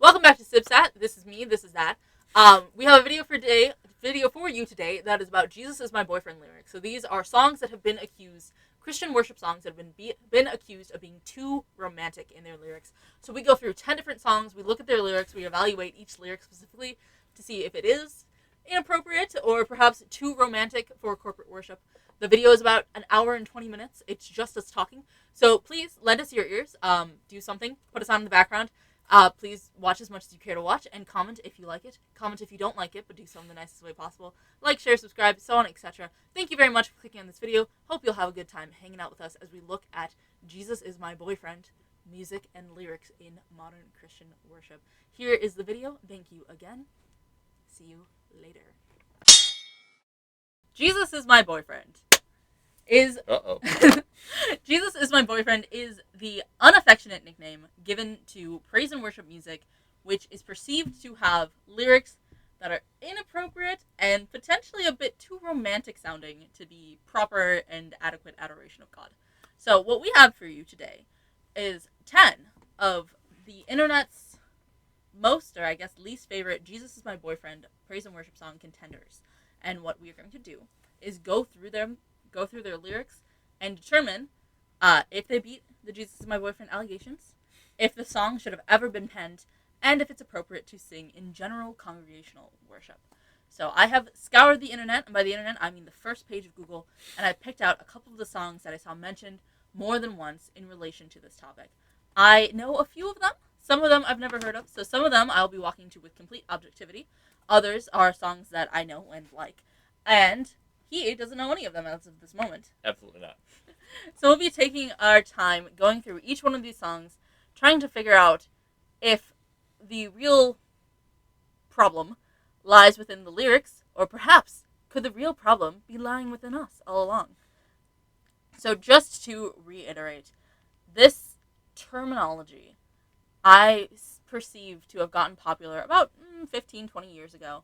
Welcome back to SibSat. This is me. This is that. We have a video for you today that is about Jesus is my boyfriend lyrics. So these are songs that have been accused, Christian worship songs that have been accused of being too romantic in their lyrics. So we go through 10 different songs. We look at their lyrics. We evaluate each lyric specifically to see if it is inappropriate or perhaps too romantic for corporate worship. The video is about an hour and 20 minutes. It's just us talking. So please lend us your ears. Do something. Put us on in the background. Please watch as much as you care to watch and comment if you like it. Comment if you don't like it, but do so in the nicest way possible. Like, share, subscribe, so on, etc. Thank you very much for clicking on this video. Hope you'll have a good time hanging out with us as we look at Jesus is My Boyfriend, music and lyrics in modern Christian worship. Here is the video. Thank you again. See you later. Jesus is My Boyfriend is Jesus is My Boyfriend is the unaffectionate nickname given to praise and worship music, which is perceived to have lyrics that are inappropriate and potentially a bit too romantic sounding to be proper and adequate adoration of God. So what we have for you today is 10 of the internet's most, or I guess least favorite, Jesus is My Boyfriend praise and worship song contenders. And what we are going to do is go through their lyrics and determine if they beat the Jesus is My Boyfriend allegations, if the song should have ever been penned, and if it's appropriate to sing in general congregational worship. So I have scoured the internet, and by the internet I mean the first page of Google, and I picked out a couple of the songs that I saw mentioned more than once in relation to this topic. I know a few of them. Some of them I've never heard of, so some of them I'll be walking to with complete objectivity. Others are songs that I know and like. And he doesn't know any of them as of this moment. Absolutely not. So we'll be taking our time going through each one of these songs, trying to figure out if the real problem lies within the lyrics, or perhaps could the real problem be lying within us all along. So just to reiterate, this terminology I perceive to have gotten popular about 15, 20 years ago.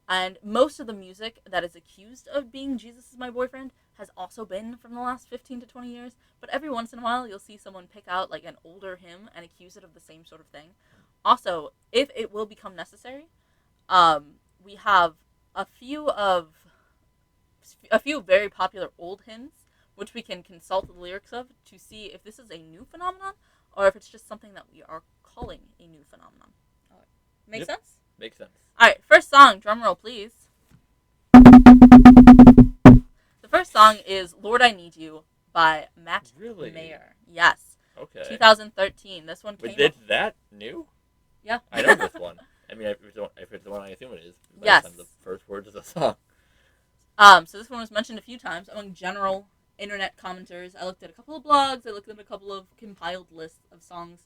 And most of the music that is accused of being Jesus is My Boyfriend has also been from the last 15 to 20 years. But every once in a while, you'll see someone pick out like an older hymn and accuse it of the same sort of thing. Also, if it will become necessary, we have a few very popular old hymns, which we can consult the lyrics of to see if this is a new phenomenon or if it's just something that we are calling a new phenomenon. Make sense? Makes sense. Alright, first song, drum roll please. The first song is Lord I Need You by Matt Maher. Yes. Okay. 2013. This one came Is that new? Yeah. I know this one. I mean, if it's the one I assume it is. Yes. The first words of the song. So this one was mentioned a few times among general internet commenters. I looked at a couple of blogs. I looked at a couple of compiled lists of songs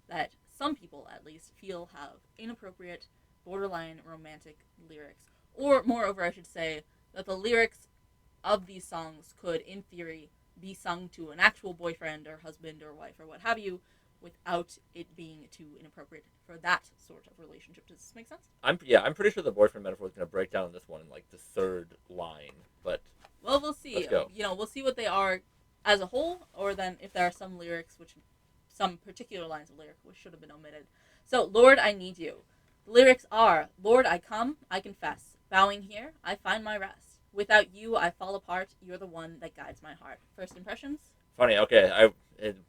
that some people, at least, feel have inappropriate, borderline romantic lyrics. Or, moreover, I should say that the lyrics of these songs could, in theory, be sung to an actual boyfriend or husband or wife or what have you without it being too inappropriate for that sort of relationship. Does this make sense? I'm pretty sure the boyfriend metaphor is going to break down this one in, like, the third line, but... Well, we'll see. Let's go. We'll see what they are as a whole, or then if there are some lyrics, some particular lines of lyric which should have been omitted. So, Lord, I need you. The lyrics are, Lord, I come, I confess. Bowing here, I find my rest. Without you, I fall apart. You're the one that guides my heart. First impressions? Funny, okay,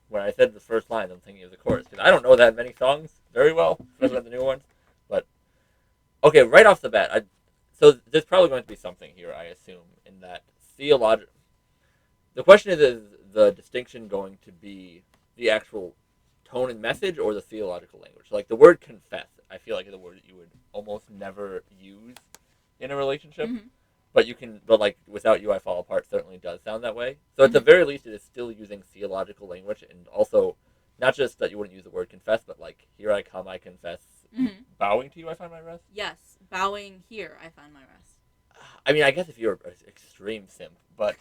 when I said the first line, I'm thinking of the chorus, because I don't know that many songs very well, especially the new ones, but... Okay, right off the bat, so there's probably going to be something here, I assume, in that theological... The question is the distinction going to be the actual tone and message or the theological language? Like, the word confess, I feel like is a word that you would almost never use in a relationship. Mm-hmm. But like, without you I fall apart certainly does sound that way. So at the very least, it is still using theological language, and also not just that you wouldn't use the word confess, but like, here I come, I confess. Mm-hmm. Bowing to you, I find my rest? Yes, bowing here, I find my rest. I mean, I guess if you're an extreme simp, but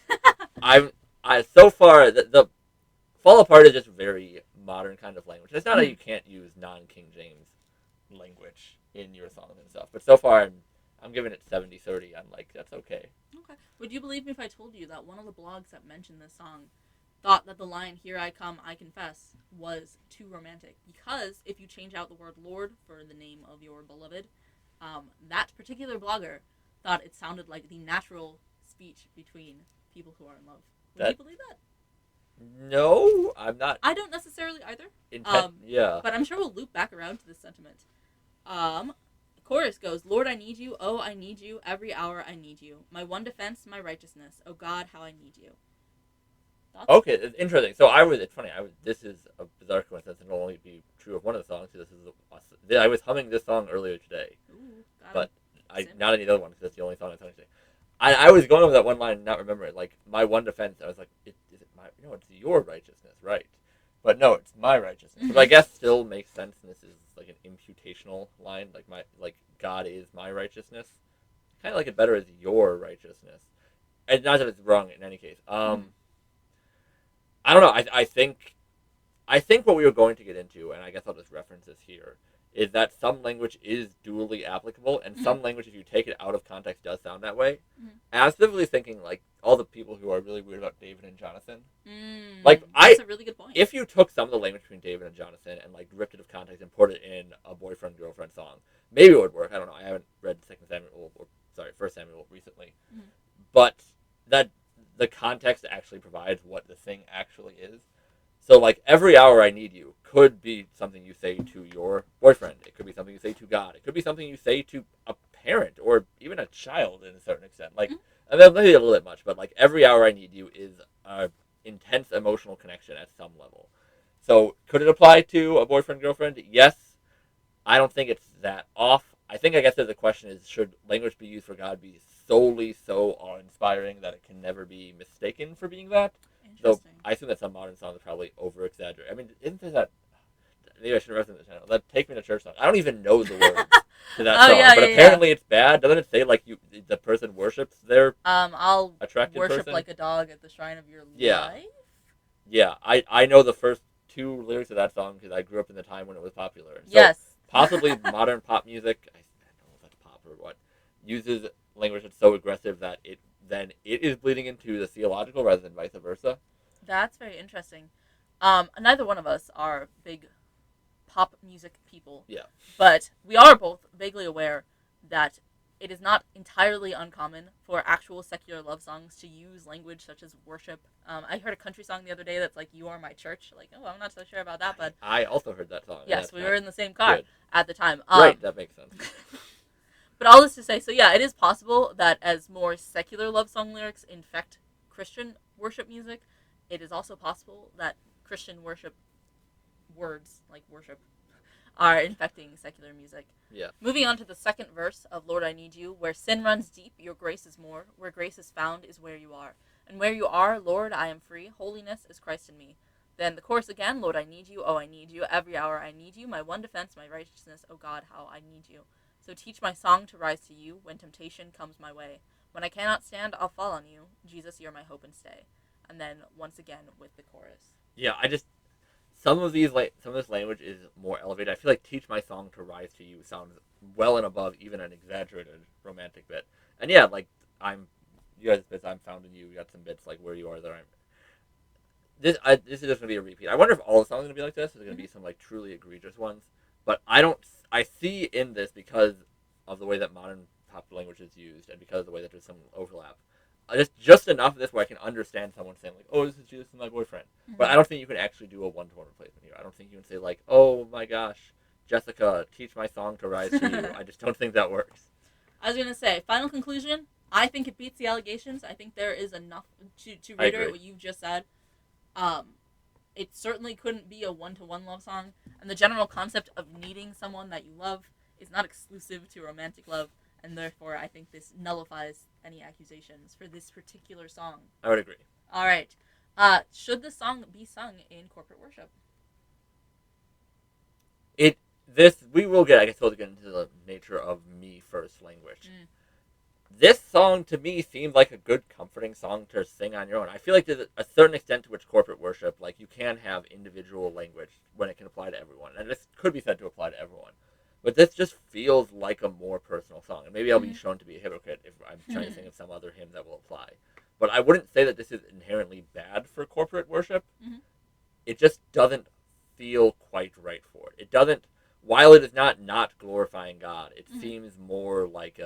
so far, the fall apart is just very modern kind of language. It's not that you can't use non-King James language in your songs and stuff, but so far I'm giving it 70-30. I'm like, that's okay. Okay. Would you believe me if I told you that one of the blogs that mentioned this song thought that the line "Here I come, I confess" was too romantic, because if you change out the word Lord for the name of your beloved, that particular blogger thought it sounded like the natural speech between people who are in love. Would you believe that? No, I'm not. I don't necessarily either. Yeah. But I'm sure we'll loop back around to this sentiment. The chorus goes, "Lord, I need you. Oh, I need you. Every hour I need you. My one defense, my righteousness. Oh God, how I need you." Thoughts? Okay, it's interesting. So it's funny. This is a bizarre coincidence, and it'll only be true of one of the songs. I was humming this song earlier today, but not any other one, because it's the only song I'm humming today. I was going over that one line and not remember it. Like, my one defense, I was like, is it my? No, it's your righteousness, right? But no, it's my righteousness. But I guess still makes sense. And this is like an imputational line. Like God is my righteousness. Kind of like it better as your righteousness. And not that it's wrong in any case. I don't know. I think what we were going to get into, and I guess I'll just reference this here, is that some language is dually applicable, and some language, if you take it out of context, does sound that way. And I was specifically thinking, like, all the people who are really weird about David and Jonathan. That's a really good point. If you took some of the language between David and Jonathan and, like, ripped it of context and put it in a boyfriend-girlfriend song, maybe it would work. I don't know. I haven't read First Samuel recently. But that the context actually provides what the thing actually is. So, like, every hour I need you could be something you say to your boyfriend. It could be something you say to God. It could be something you say to a parent or even a child in a certain extent. Like, I mean, maybe a little bit much, but, like, every hour I need you is an intense emotional connection at some level. So, could it apply to a boyfriend-girlfriend? Yes. I don't think it's that off. I guess the question is, should language be used for God be solely so awe-inspiring that it can never be mistaken for being that? So I assume that some modern songs are probably over-exaggerated. I mean, isn't there that... Maybe I should reference the channel. That Take Me to Church song. I don't even know the words to that song, but apparently it's bad. Doesn't it say, like, the person worships their I'll attracted worship person? Like a dog at the shrine of your life? Yeah, I know the first two lyrics of that song because I grew up in the time when it was popular. So yes. Possibly modern pop music, I don't know if that's pop or what, uses language that's so aggressive that it is bleeding into the theological rather than vice versa. That's very interesting. Neither one of us are big pop music people. Yeah. But we are both vaguely aware that it is not entirely uncommon for actual secular love songs to use language such as worship. I heard a country song the other day that's like, "You are my church." Like, oh, I'm not so sure about that, but... I also heard that song. Yes, we were in the same car at the time. Right, that makes sense. But all this to say, so yeah, it is possible that as more secular love song lyrics infect Christian worship music, it is also possible that Christian worship words, like worship, are infecting secular music. Yeah. Moving on to the second verse of Lord, I Need You, where sin runs deep, your grace is more. Where grace is found is where you are. And where you are, Lord, I am free. Holiness is Christ in me. Then the chorus again, Lord, I need you. Oh, I need you. Every hour I need you. My one defense, my righteousness. Oh God, how I need you. So teach my song to rise to you when temptation comes my way. When I cannot stand, I'll fall on you. Jesus, you're my hope and stay. And then once again with the chorus. Yeah, some of this language is more elevated. I feel like "Teach My Song to Rise to You" sounds well and above even an exaggerated romantic bit. And yeah, like, you guys bits, I'm found in you. You got some bits like "Where You Are There." This is just gonna be a repeat. I wonder if all the songs are gonna be like this. There's gonna be some like truly egregious ones, but I see in this, because of the way that modern pop language is used and because of the way that there's some overlap, just enough of this where I can understand someone saying, like, "Oh, this is my boyfriend." But I don't think you can actually do a one-to-one replacement here. I don't think you can say, like, "Oh my gosh, Jessica, teach my song to rise to you." I just don't think that works. I was gonna say, final conclusion, I think it beats the allegations. I think there is enough to reiterate what you've just said. It certainly couldn't be a one-to-one love song, and the general concept of needing someone that you love is not exclusive to romantic love, and therefore I think this nullifies any accusations for this particular song. I would agree. All right. Should this song be sung in corporate worship? We will get into the nature of me first language. This song, to me, seemed like a good, comforting song to sing on your own. I feel like there's a certain extent to which corporate worship, like, you can have individual language when it can apply to everyone. And this could be said to apply to everyone. But this just feels like a more personal song. And maybe I'll be shown to be a hypocrite if I'm trying to think of some other hymn that will apply. but I wouldn't say that this is inherently bad for corporate worship. Mm-hmm. It just doesn't feel quite right for it. It doesn't. While it is not glorifying God, it seems more like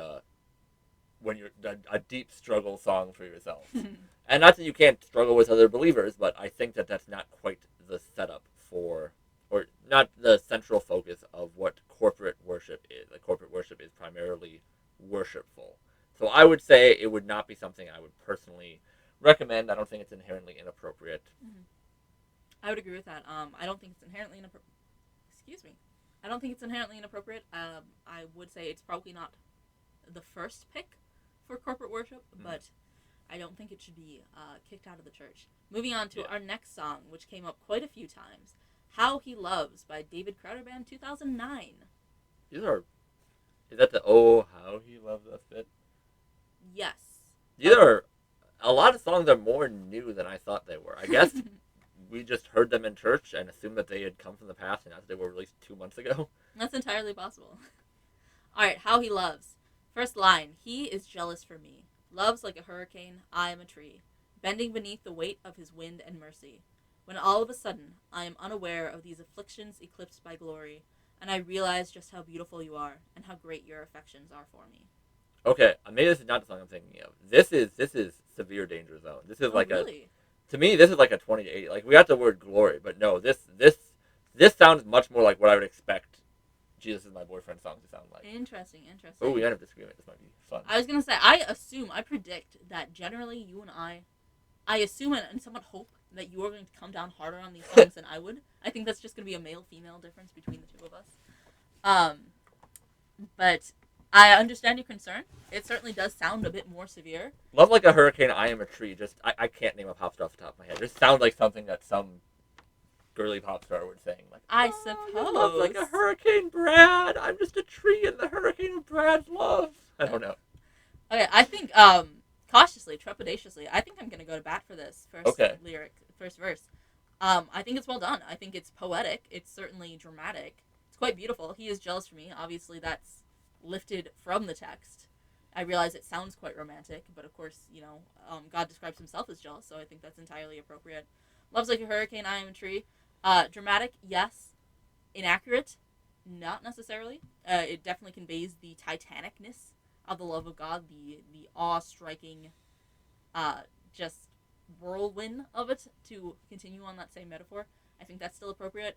when you're a deep struggle song for yourself. And not that you can't struggle with other believers, but I think that that's not quite the setup for, or not the central focus of what corporate worship is. Like, corporate worship is primarily worshipful. So I would say it would not be something I would personally recommend. I don't think it's inherently inappropriate. Mm-hmm. I would agree with that. I don't think it's inherently inappropriate. Excuse me. I don't think it's inherently inappropriate. I would say it's probably not the first pick for corporate worship, but I don't think it should be kicked out of the church. Moving on to our next song, which came up quite a few times, "How He Loves" by David Crowder Band, 2009. Is that the "Oh How He Loves Us" bit? Yes. These are, a lot of songs are more new than I thought they were. I guess we just heard them in church and assumed that they had come from the past and not that they were released 2 months ago. That's entirely possible. Alright, "How He Loves." First line, "He is jealous for me. Loves like a hurricane, I am a tree, bending beneath the weight of his wind and mercy. When all of a sudden I am unaware of these afflictions eclipsed by glory, and I realize just how beautiful you are and how great your affections are for me." Okay, maybe this is not the song I'm thinking of. This is Severe Danger Zone. This is really? To me, this is like a 20 to 80. Like, we got the word glory, but no, this sounds much more like what I would expect "Jesus Is My Boyfriend" song to sound like. Interesting. Oh, we might have disagreement. This might be fun. I was going to say, I predict that generally you and I assume and somewhat hope that you are going to come down harder on these songs than I would. I think that's just going to be a male-female difference between the two of us. But I understand your concern. It certainly does sound a bit more severe. Love like a hurricane, I am a tree. Just, I can't name a pop star off the top of my head. It just sounds like something that some girly pop star would sing. Like, I suppose. You love like a hurricane, Brad. I'm just a tree in the hurricane of Brad's love. I don't know. Okay, I think, cautiously, trepidatiously, I think I'm going to go to bat for this first verse. I think it's well done. I think it's poetic. It's certainly dramatic. It's quite beautiful. "He is jealous for me." Obviously, that's lifted from the text. I realize it sounds quite romantic, but of course, God describes himself as jealous, so I think that's entirely appropriate. "Loves like a hurricane, I am a tree." Dramatic, yes. Inaccurate, not necessarily. It definitely conveys the titanicness of the love of God, the awe-striking, just whirlwind of it, to continue on that same metaphor. I think that's still appropriate.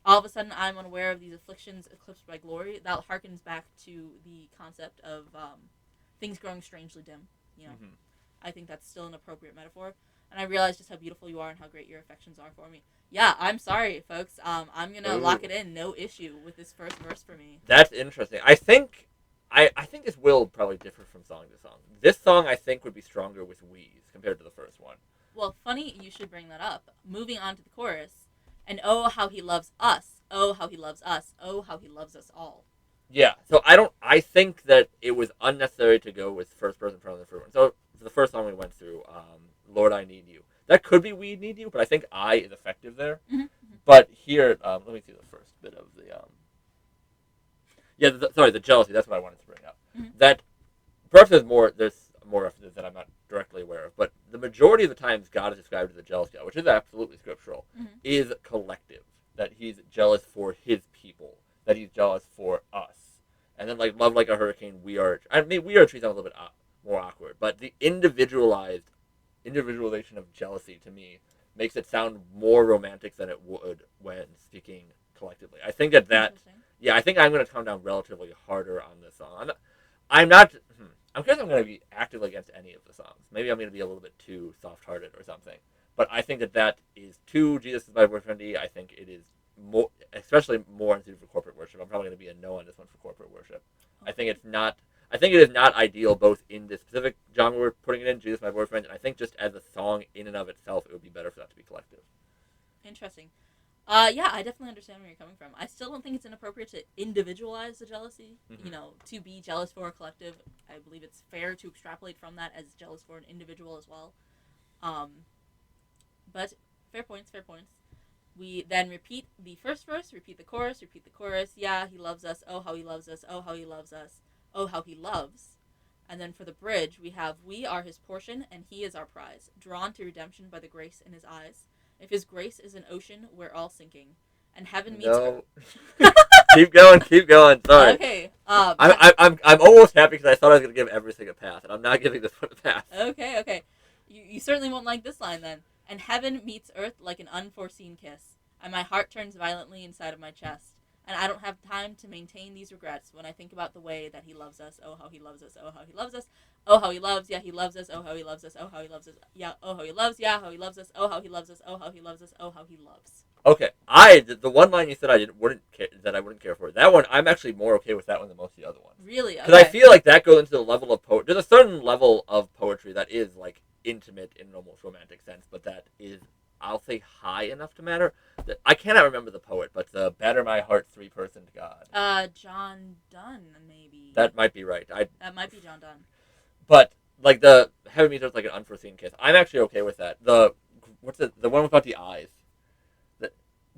All of a sudden, I'm unaware of these afflictions eclipsed by glory. That harkens back to the concept of things growing strangely dim. I think that's still an appropriate metaphor. "And I realize just how beautiful you are and how great your affections are for me." Yeah, I'm sorry, folks. I'm gonna lock it in. No issue with this first verse for me. That's interesting. I think this will probably differ from song to song. This song, I think, would be stronger with "we's" compared to the first one. Well, funny you should bring that up. Moving on to the chorus, "And oh, how he loves us. Oh, how he loves us. Oh, how he loves us all." Yeah, so I think that it was unnecessary to go with first person front of the first one. So the first song we went through, "Lord, I Need You." That could be "We Need You," but I think "I" is effective there. Mm-hmm. But here, let me see the first bit of the, the jealousy, that's what I wanted to bring up. Mm-hmm. That, perhaps there's more references that I'm not directly aware of, but the majority of the times God is described as a jealous God, which is absolutely scriptural, is collective. That he's jealous for his people, that he's jealous for us. And then, like, "Love like a hurricane, we are a tree." A tree sounds a little bit more awkward, but the individualization of jealousy, to me, makes it sound more romantic than it would when speaking collectively. I think I think I'm going to come down relatively harder on this song. I'm curious if I'm going to be actively against any of the songs. Maybe I'm going to be a little bit too soft-hearted or something. But I think that is too "Jesus Is My Boyfriend" -y. I think it is more, especially more unsuited for corporate worship. I'm probably going to be a no on this one for corporate worship. I think it is not ideal both in the specific genre we're putting it in, "Jesus Is My Boyfriend," and I think just as a song in and of itself, it would be better for that to be collective. Interesting. Yeah, I definitely understand where you're coming from. I still don't think it's inappropriate to individualize the jealousy. To be jealous for a collective. I believe it's fair to extrapolate from that as jealous for an individual as well. But fair points. We then repeat the first verse, repeat the chorus. "Yeah, he loves us. Oh, how he loves us. Oh, how he loves us. Oh, how he loves." And then for the bridge, we have, we are his portion, and he is our prize, drawn to redemption by the grace in his eyes. If his grace is an ocean, we're all sinking, and heaven meets earth. Keep going. Sorry. Okay. I'm almost happy because I thought I was going to give everything a pass, and I'm not giving this one a pass. Okay. You certainly won't like this line then. And heaven meets earth like an unforeseen kiss, and my heart turns violently inside of my chest. And I don't have time to maintain these regrets when I think about the way that he loves us. Oh, how he loves us. Oh, how he loves us. Oh, how he loves. Yeah, he loves us. Oh, how he loves us. Oh, how he loves us. Yeah, oh, how he loves. Yeah, how he loves us. Oh, how he loves us. Oh, how he loves us. Oh, how he loves. Okay, the one line you said I wouldn't care for, that one I'm actually more okay with that one than most of the other ones. Really? Because I feel like that goes into the level of there's a certain level of poetry that is like intimate in an almost romantic sense, but that is, I'll say, high enough to matter. I cannot remember the poet, but the "Batter My Heart 3-person God." John Donne, maybe. That might be right. That might be John Donne. But like the heaven meets earth like an unforeseen kiss, I'm actually okay with that. What's the one about the eyes?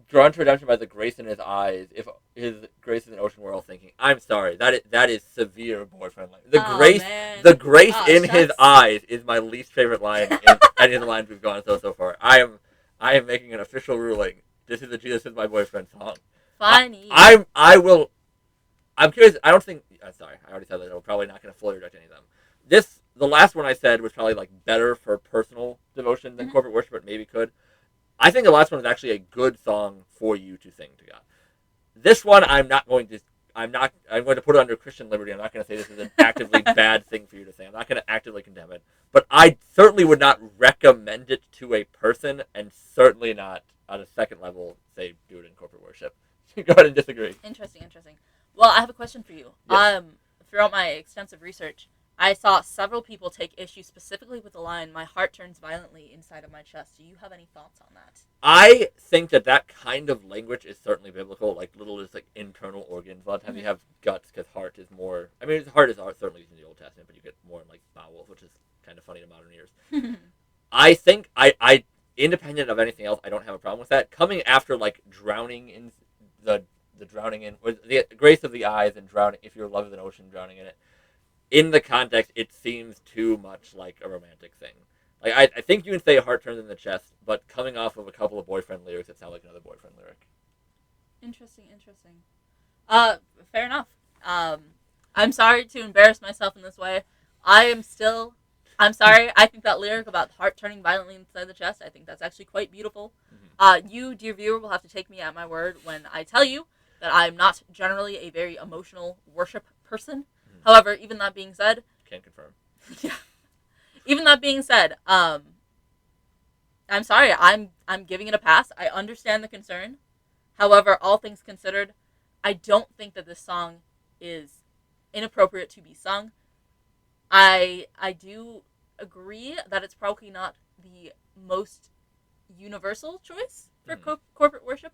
Drawn to redemption by the grace in his eyes. If his grace is an ocean, we're all thinking. I'm sorry, that is severe boyfriend line. The grace in his eyes is my least favorite line in any of the lines we've gone so far. I am making an official ruling. This is the Jesus is my boyfriend song. Funny. I'm curious. I don't think. Sorry, I already said that. I'm probably not going to fully reject any of them. The last one I said was probably like better for personal devotion than corporate worship, but maybe could. I think the last one is actually a good song for you to sing to God. This one, I'm going to put it under Christian liberty. I'm not going to say this is an actively bad thing for you to sing. I'm not going to actively condemn it. But I certainly would not recommend it to a person, and certainly not on a second level, say, do it in corporate worship. Go ahead and disagree. Interesting. Well, I have a question for you. Yes. Throughout my extensive research, I saw several people take issue specifically with the line, my heart turns violently inside of my chest. Do you have any thoughts on that? I think that kind of language is certainly biblical, like little just like internal organs. A lot of times you have guts because heart is more, heart is certainly used in the Old Testament, but you get more in like bowels, which is kind of funny to modern ears. I think I independent of anything else, I don't have a problem with that. Coming after like drowning in the drowning in, or the grace of the eyes and drowning, if your love is an ocean, drowning in it. In the context, it seems too much like a romantic thing. Like I think you can say heart turns in the chest, but coming off of a couple of boyfriend lyrics, it sounds like another boyfriend lyric. Interesting. Fair enough. I'm sorry to embarrass myself in this way. I'm sorry. I think that lyric about heart turning violently inside the chest, I think that's actually quite beautiful. Mm-hmm. You, dear viewer, will have to take me at my word when I tell you that I'm not generally a very emotional worship person. However, even that being said... Can confirm. Yeah. Even that being said, I'm sorry, I'm giving it a pass. I understand the concern. However, all things considered, I don't think that this song is inappropriate to be sung. I do agree that it's probably not the most universal choice for corporate worship.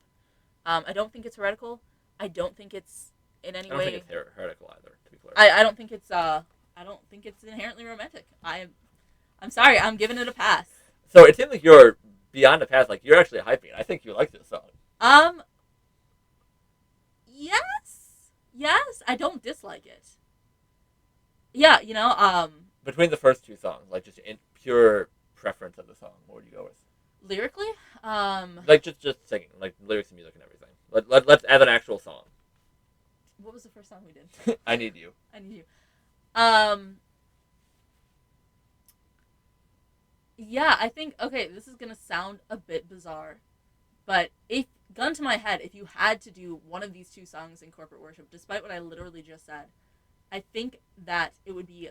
I don't think it's heretical. I don't think it's in any way. I don't think it's heretical either, to be clear. I don't think it's inherently romantic. I'm sorry, I'm giving it a pass. So it seems like you're beyond a pass. Like you're actually hyping it. I think you like this song. Yes, I don't dislike it. Yeah, Between the first two songs, like just in pure preference of the song, what would you go with? Lyrically, like just singing, like lyrics and music and everything. Let's add an actual song. What was the first song we did? I Need You. I Need You. Yeah, I think, okay, this is gonna sound a bit bizarre, but gun to my head, if you had to do one of these two songs in corporate worship, despite what I literally just said, I think that it would be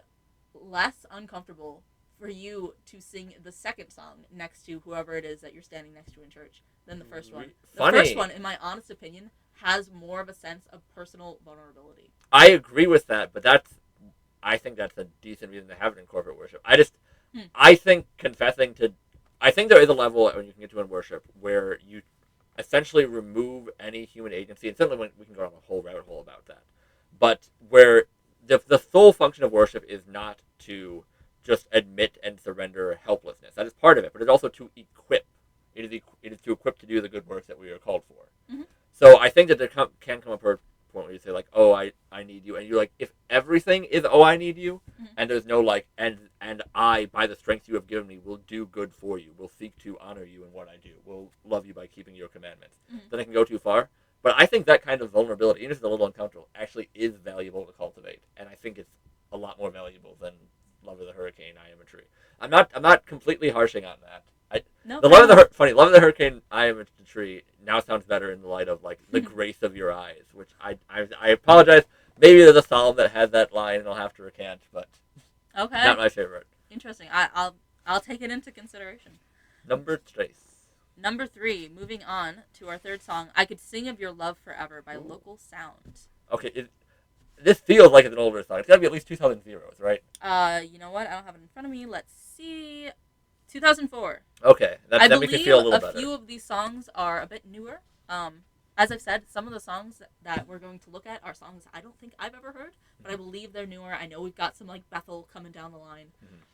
less uncomfortable for you to sing the second song next to whoever it is that you're standing next to in church than the first one. Funny. The first one, in my honest opinion, has more of a sense of personal vulnerability. I agree with that, but I think that's a decent reason to have it in corporate worship. I think I think there is a level when you can get to in worship where you essentially remove any human agency, and certainly when we can go down a whole rabbit hole about that, but where the sole function of worship is not to just admit and surrender helplessness. That is part of it, but it's also to equip. It is to equip to do the good works that we are called for. Mm-hmm. So I think that there can come a point where you say like, oh, I need you, and you're like, if everything is, oh, I need you, And there's no like, and I, by the strength you have given me, will do good for you, will seek to honor you in what I do, will love you by keeping your commandments. Then it can go too far. But I think that kind of vulnerability, even if it's a little uncomfortable, actually is valuable to cultivate, and I think it's a lot more valuable than Love of the Hurricane, I Am a Tree. I'm not completely harshing on that. The Love of the Hurricane, I Am a Tree now sounds better in the light of like the grace of your eyes, which I apologize. Maybe there's a psalm that has that line, and I'll have to recant, but not my favorite. Interesting. I'll take it into consideration. Number 3. Moving on to our third song, I Could Sing of Your Love Forever by Local Sound. Okay, this feels like it's an older song. It's got to be at least 2000, right? You know what? I don't have it in front of me. Let's see. 2004. Okay, that makes me feel a little better. I believe a few of these songs are a bit newer. As I've said, some of the songs that we're going to look at are songs I don't think I've ever heard, but I believe they're newer. I know we've got some like Bethel coming down the line.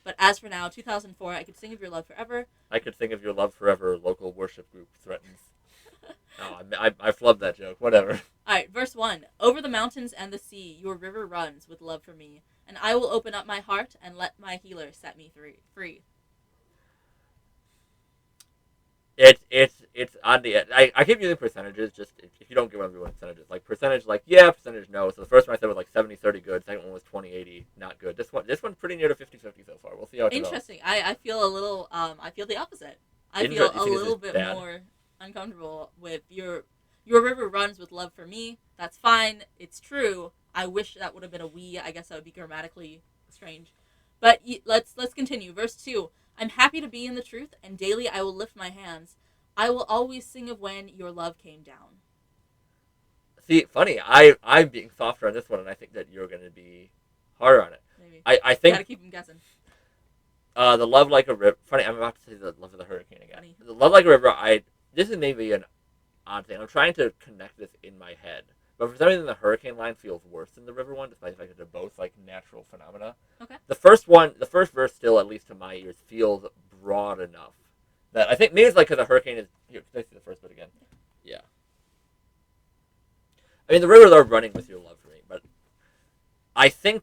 But as for now, 2004, I Could Sing of Your Love Forever. I Could Sing of Your Love Forever, local worship group threatens. I flubbed that joke. Whatever. Alright, verse 1. Over the mountains and the sea, your river runs with love for me, and I will open up my heart and let my healer set me free. It's on the end. I keep using percentages just if you don't get what I'm doing percentages. Like percentage like yeah, percentage no. So the first one I said was like 70-30 good, second one was 20-80 not good. This one's pretty near to 50-50 so far. We'll see how it develops. Interesting. I feel a little I feel the opposite. I feel a little bit more uncomfortable with your river runs with love for me. That's fine. It's true. I wish that would have been a we. I guess that would be grammatically strange. But let's continue. Verse 2. I'm happy to be in the truth, and daily I will lift my hands. I will always sing of when your love came down. See, funny. I'm being softer on this one, and I think that you're going to be harder on it. Maybe. I think. Gotta keep him guessing. The Love Like a River. Funny, I'm about to say the Love of the Hurricane again. Funny. The Love Like a River. This is maybe an odd thing. I'm trying to connect this in my head. But for some reason, the hurricane line feels worse than the river one, despite the fact that they're both like natural phenomena. Okay. The first verse, still, at least to my ears, feels broad enough that I think maybe it's like because the hurricane is. Here, can I see the first bit again? Yeah. I mean, the rivers are running with your love for me, but I think.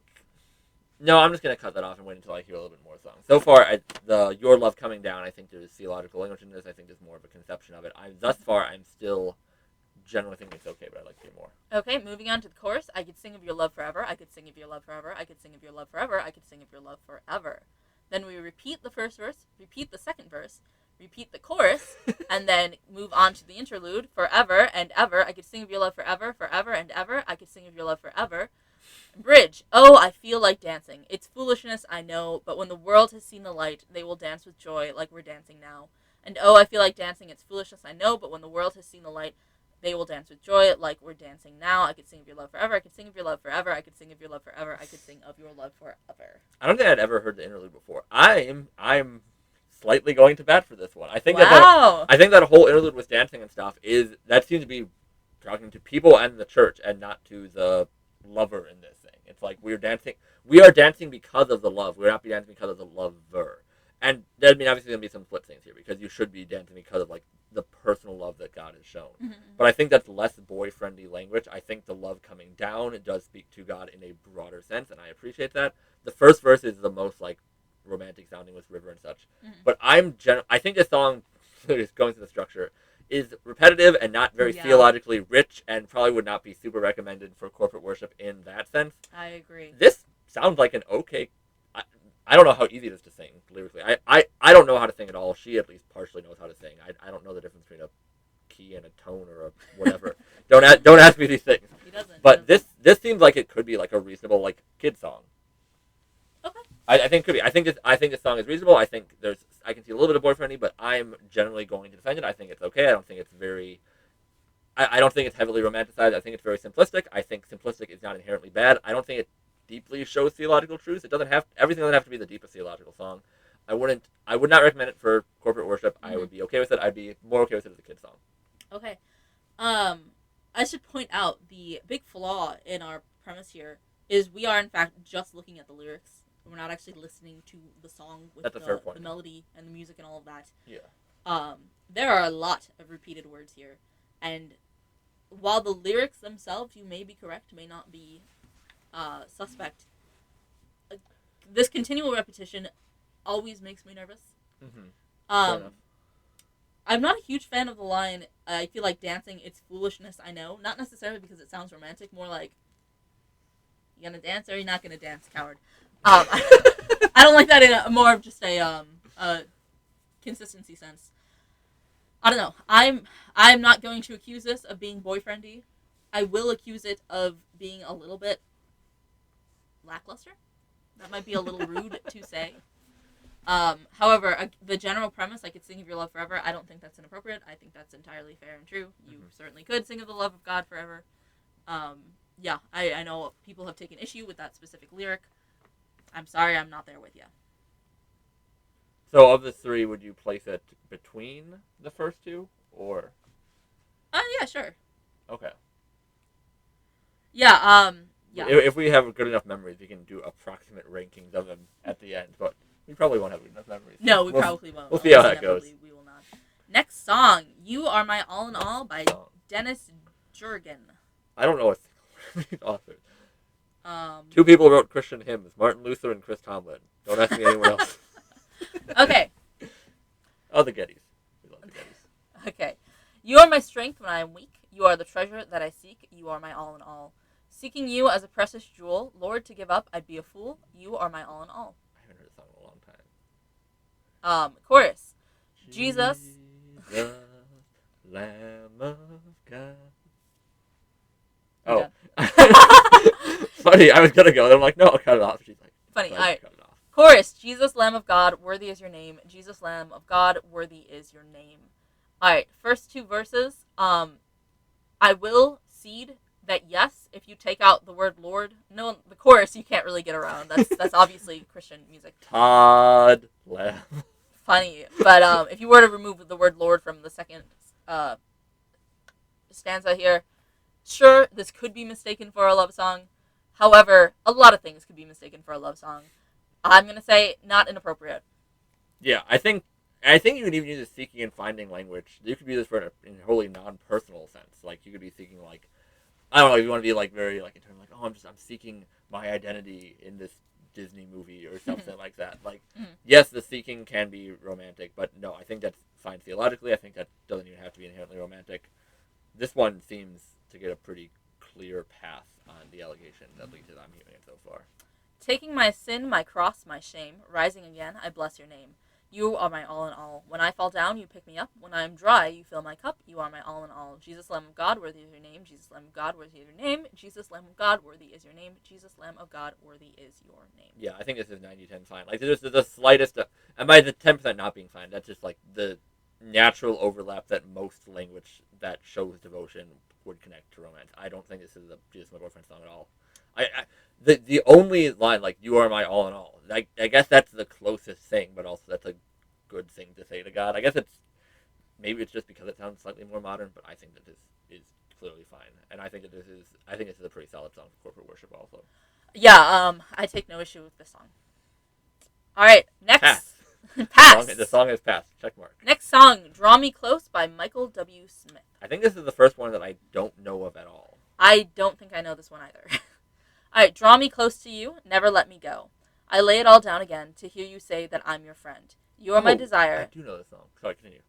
No, I'm just gonna cut that off and wait until I hear a little bit more song. So far, the your love coming down, I think there's theological language in this. I think there's more of a conception of it. Thus far, I'm still. Generally think it's okay, but I'd like to hear more. Okay, moving on to the chorus. I could sing of your love forever. I could sing of your love forever. I could sing of your love forever. I could sing of your love forever. Then we repeat the first verse, repeat the second verse, repeat the chorus, and then move on to the interlude. Forever and ever. I could sing of your love forever, forever and ever. I could sing of your love forever. Bridge. Oh, I feel like dancing. It's foolishness, I know, but when the world has seen the light, they will dance with joy like we're dancing now. And oh, I feel like dancing. It's foolishness, I know, but when the world has seen the light, they will dance with joy like we're dancing now. I could sing of your love forever. I could sing of your love forever. I could sing of your love forever. I could sing of your love forever. I don't think I'd ever heard the interlude before. I'm slightly going to bat for this one. I think that whole interlude with dancing and stuff that seems to be talking to people and the church and not to the lover in this thing. It's like we are dancing because of the love. We're not dancing because of the lover. And there'd be obviously going to be some split things here because you should be dancing because of like the personal love that God has shown. Mm-hmm. But I think that's less boy-friendly language. I think the love coming down does speak to God in a broader sense, and I appreciate that. The first verse is the most like romantic sounding with river and such. Mm-hmm. But I think this song is going through the structure is repetitive and not very theologically rich, and probably would not be super recommended for corporate worship in that sense. I agree. This sounds like an okay. I don't know how easy it is to sing lyrically. I don't know how to sing at all. She at least partially knows how to sing. I don't know the difference between a key and a tone or a whatever. don't ask me these things. He doesn't. But this seems like it could be like a reasonable like kid song. Okay. I think it could be. I think this song is reasonable. I think I can see a little bit of boyfriendly, but I'm generally going to defend it. I think it's okay. I don't think it's very. I don't think it's heavily romanticized. I think it's very simplistic. I think simplistic is not inherently bad. I don't think it deeply shows theological truths. Everything doesn't have to be the deepest theological song. I would not recommend it for corporate worship. Mm-hmm. I would be okay with it. I'd be more okay with it as a kid song. Okay. I should point out the big flaw in our premise here is we are in fact just looking at the lyrics. We're not actually listening to the song with the melody and the music and all of that. Yeah. There are a lot of repeated words here, and while the lyrics themselves, you may be correct, may not be suspect. this continual repetition always makes me nervous. Mm-hmm. I'm not a huge fan of the line, I feel like dancing, it's foolishness, I know. Not necessarily because it sounds romantic, more like, you gonna dance or you're not gonna dance, coward. I don't like that in a more of just a consistency sense. I don't know. I'm not going to accuse this of being boyfriendy. I will accuse it of being a little bit lackluster. That might be a little rude to say. However, the general premise, I could sing of your love forever, I don't think that's inappropriate. I think that's entirely fair and true. You certainly could sing of the love of God forever. Yeah, I know people have taken issue with that specific lyric. I'm sorry, I'm not there with you. So, of the three, would you place it between the first two, or? Yeah, sure. Okay. Yeah, yeah. If we have good enough memories, we can do approximate rankings of them at the end, but we probably won't have enough memories. No, we probably won't. We'll see how that goes. We will not. Next song, You Are My All in All by Dennis Jurgen. I don't know what authors. Two people wrote Christian hymns, Martin Luther and Chris Tomlin. Don't ask me anyone else. Okay. Oh, the Gettys. We love the Gettys. Okay. You are my strength when I am weak. You are the treasure that I seek. You are my all in all. Seeking you as a precious jewel. Lord, to give up, I'd be a fool. You are my all in all. I haven't heard a song in a long time. Chorus. Jesus. Lamb of God. Oh. Funny, I was gonna go. Then I'm like, no, I'll cut it off. She's like, funny. No, All right. cut it off. Chorus. Jesus, Lamb of God, worthy is your name. Jesus, Lamb of God, worthy is your name. All right. First two verses. I will cede that yes, if you take out the word Lord. No, the chorus you can't really get around. That's obviously Christian music. Todd Lamb. Funny, but if you were to remove the word Lord from the second stanza here, sure, this could be mistaken for a love song. However, a lot of things could be mistaken for a love song. I'm going to say not inappropriate. Yeah, I think you could even use the seeking and finding language. You could use this in a wholly non-personal sense. Like, you could be seeking, like, I don't know, if you want to be, like, very, like, in terms of, like, oh, I'm seeking my identity in this Disney movie or something like that. Like, yes, the seeking can be romantic, but no, I think that's fine theologically. I think that doesn't even have to be inherently romantic. This one seems to get a pretty clear path on the allegation, at least as I'm hearing it so far. Taking my sin, my cross, my shame, rising again, I bless your name. You are my all in all. When I fall down, you pick me up. When I am dry, you fill my cup. You are my all in all. Jesus, Lamb of God, worthy is your name. Jesus, Lamb of God, worthy is your name. Jesus, Lamb of God, worthy is your name. Jesus, Lamb of God, worthy is your name. Yeah, I think this is 90-10 fine. Like, there's the slightest, and by the 10% not being fine, that's just, like, the natural overlap that most language that shows devotion would connect to romance. I don't think this is a Jesus My Boyfriend song at all. The only line, like, you are my all in all, I guess that's the closest thing, but also that's a good thing to say to God. I guess maybe it's just because it sounds slightly more modern, but I think that this is clearly fine, and I think this is a pretty solid song for corporate worship also. Yeah, I take no issue with this song. All right, next. Pass. Pass. The song is passed. Check mark. Next song, Draw Me Close by Michael W. Smith. I think this is the first one that I don't know of at all. I don't think I know this one either. All right, draw me close to you, never let me go. I lay it all down again to hear you say that I'm your friend. You are my desire. I do know this song. Sorry, continue.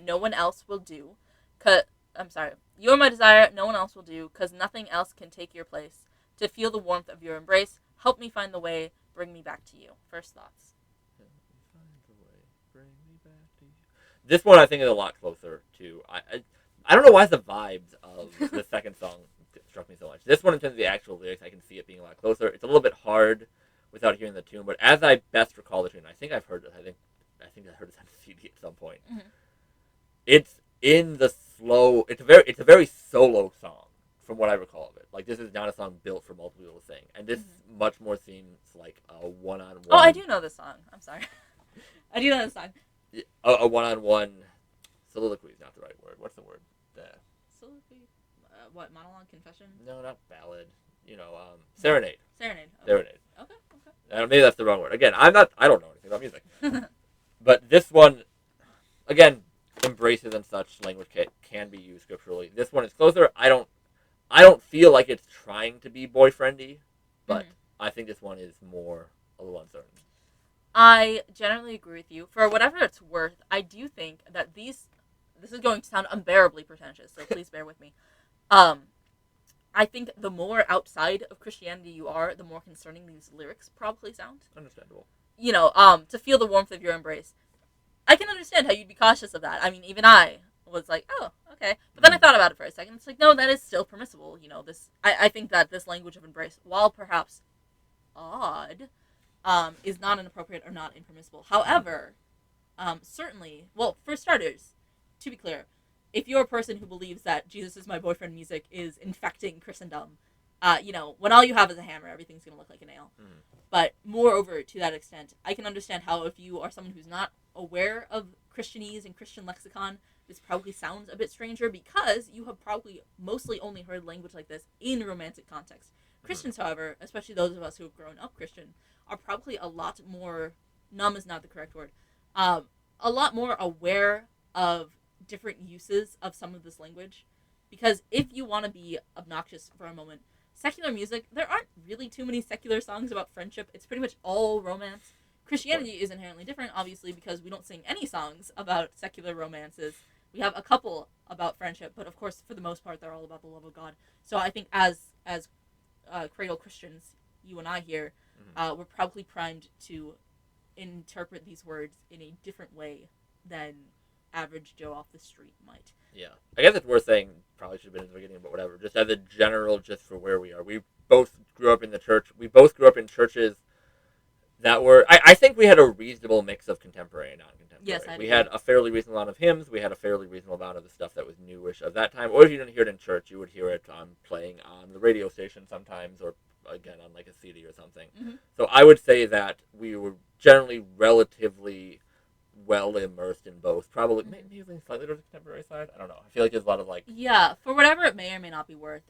No one else will do. I'm sorry. You are my desire, no one else will do, 'cause nothing else can take your place. To feel the warmth of your embrace, help me find the way, bring me back to you. First thoughts. Help me find the way, bring me back to you. This one I think is a lot closer to. I don't know why the vibes of the second song struck me so much. This one, in terms of the actual lyrics, I can see it being a lot closer. It's a little bit hard without hearing the tune, but as I best recall the tune, I think I've heard it. I think I heard it on CD at some point. Mm-hmm. It's in the slow. It's a very solo song from what I recall of it. Like, this is not a song built for multiple people to sing, and this much more seems like a one-on-one. Oh, I do know this song. I'm sorry. I do know this song. A one-on-one soliloquy is not the right word. What's the word? Soliloquy? What, monologue, confession? No, not ballad. Serenade. Serenade. Okay. Serenade. Okay. Maybe that's the wrong word. Again, I don't know anything about music. But this one, again, embraces and such language can be used scripturally. This one is closer. I don't feel like it's trying to be boyfriendy, but I think this one is more a little uncertain. I generally agree with you. For whatever it's worth, I do think that this is going to sound unbearably pretentious, so please bear with me. I think the more outside of Christianity you are, the more concerning these lyrics probably sound. Understandable. To feel the warmth of your embrace. I can understand how you'd be cautious of that. I mean, even I was like, oh, okay. But then I thought about it for a second. It's like, no, that is still permissible. I think that this language of embrace, while perhaps odd, is not inappropriate or not impermissible. However, certainly, well, for starters, to be clear, if you're a person who believes that Jesus is my boyfriend music is infecting Christendom, when all you have is a hammer, everything's going to look like a nail. But moreover, to that extent, I can understand how if you are someone who's not aware of Christianese and Christian lexicon, this probably sounds a bit stranger because you have probably mostly only heard language like this in romantic context. Christians, however, especially those of us who have grown up Christian, are probably a lot more, numb is not the correct word, a lot more aware of different uses of some of this language. Because if you want to be obnoxious for a moment, secular music, there aren't really too many secular songs about friendship. It's pretty much all romance. Christianity is inherently different, obviously, because we don't sing any songs about secular romances. We have a couple about friendship, but of course, for the most part, they're all about the love of God. So I think as cradle Christians, you and I here, we're probably primed to interpret these words in a different way than average Joe off the street might. Yeah. I guess it's worth saying, probably should have been in the beginning, but whatever, just as a general, just for where we are. We both grew up in the church. We both grew up in churches that were, I think we had a reasonable mix of contemporary and non-contemporary. Yes, I We agree. had a fairly reasonable amount of hymns. We had a fairly reasonable amount of the stuff that was newish of that time. Or if you didn't hear it in church, you would hear it playing on the radio station sometimes, or again on like a CD or something. So I would say that we were generally relatively well immersed in both. Probably maybe slightly to the contemporary side. I don't know. I feel like there's a lot of like. Yeah, for whatever it may or may not be worth,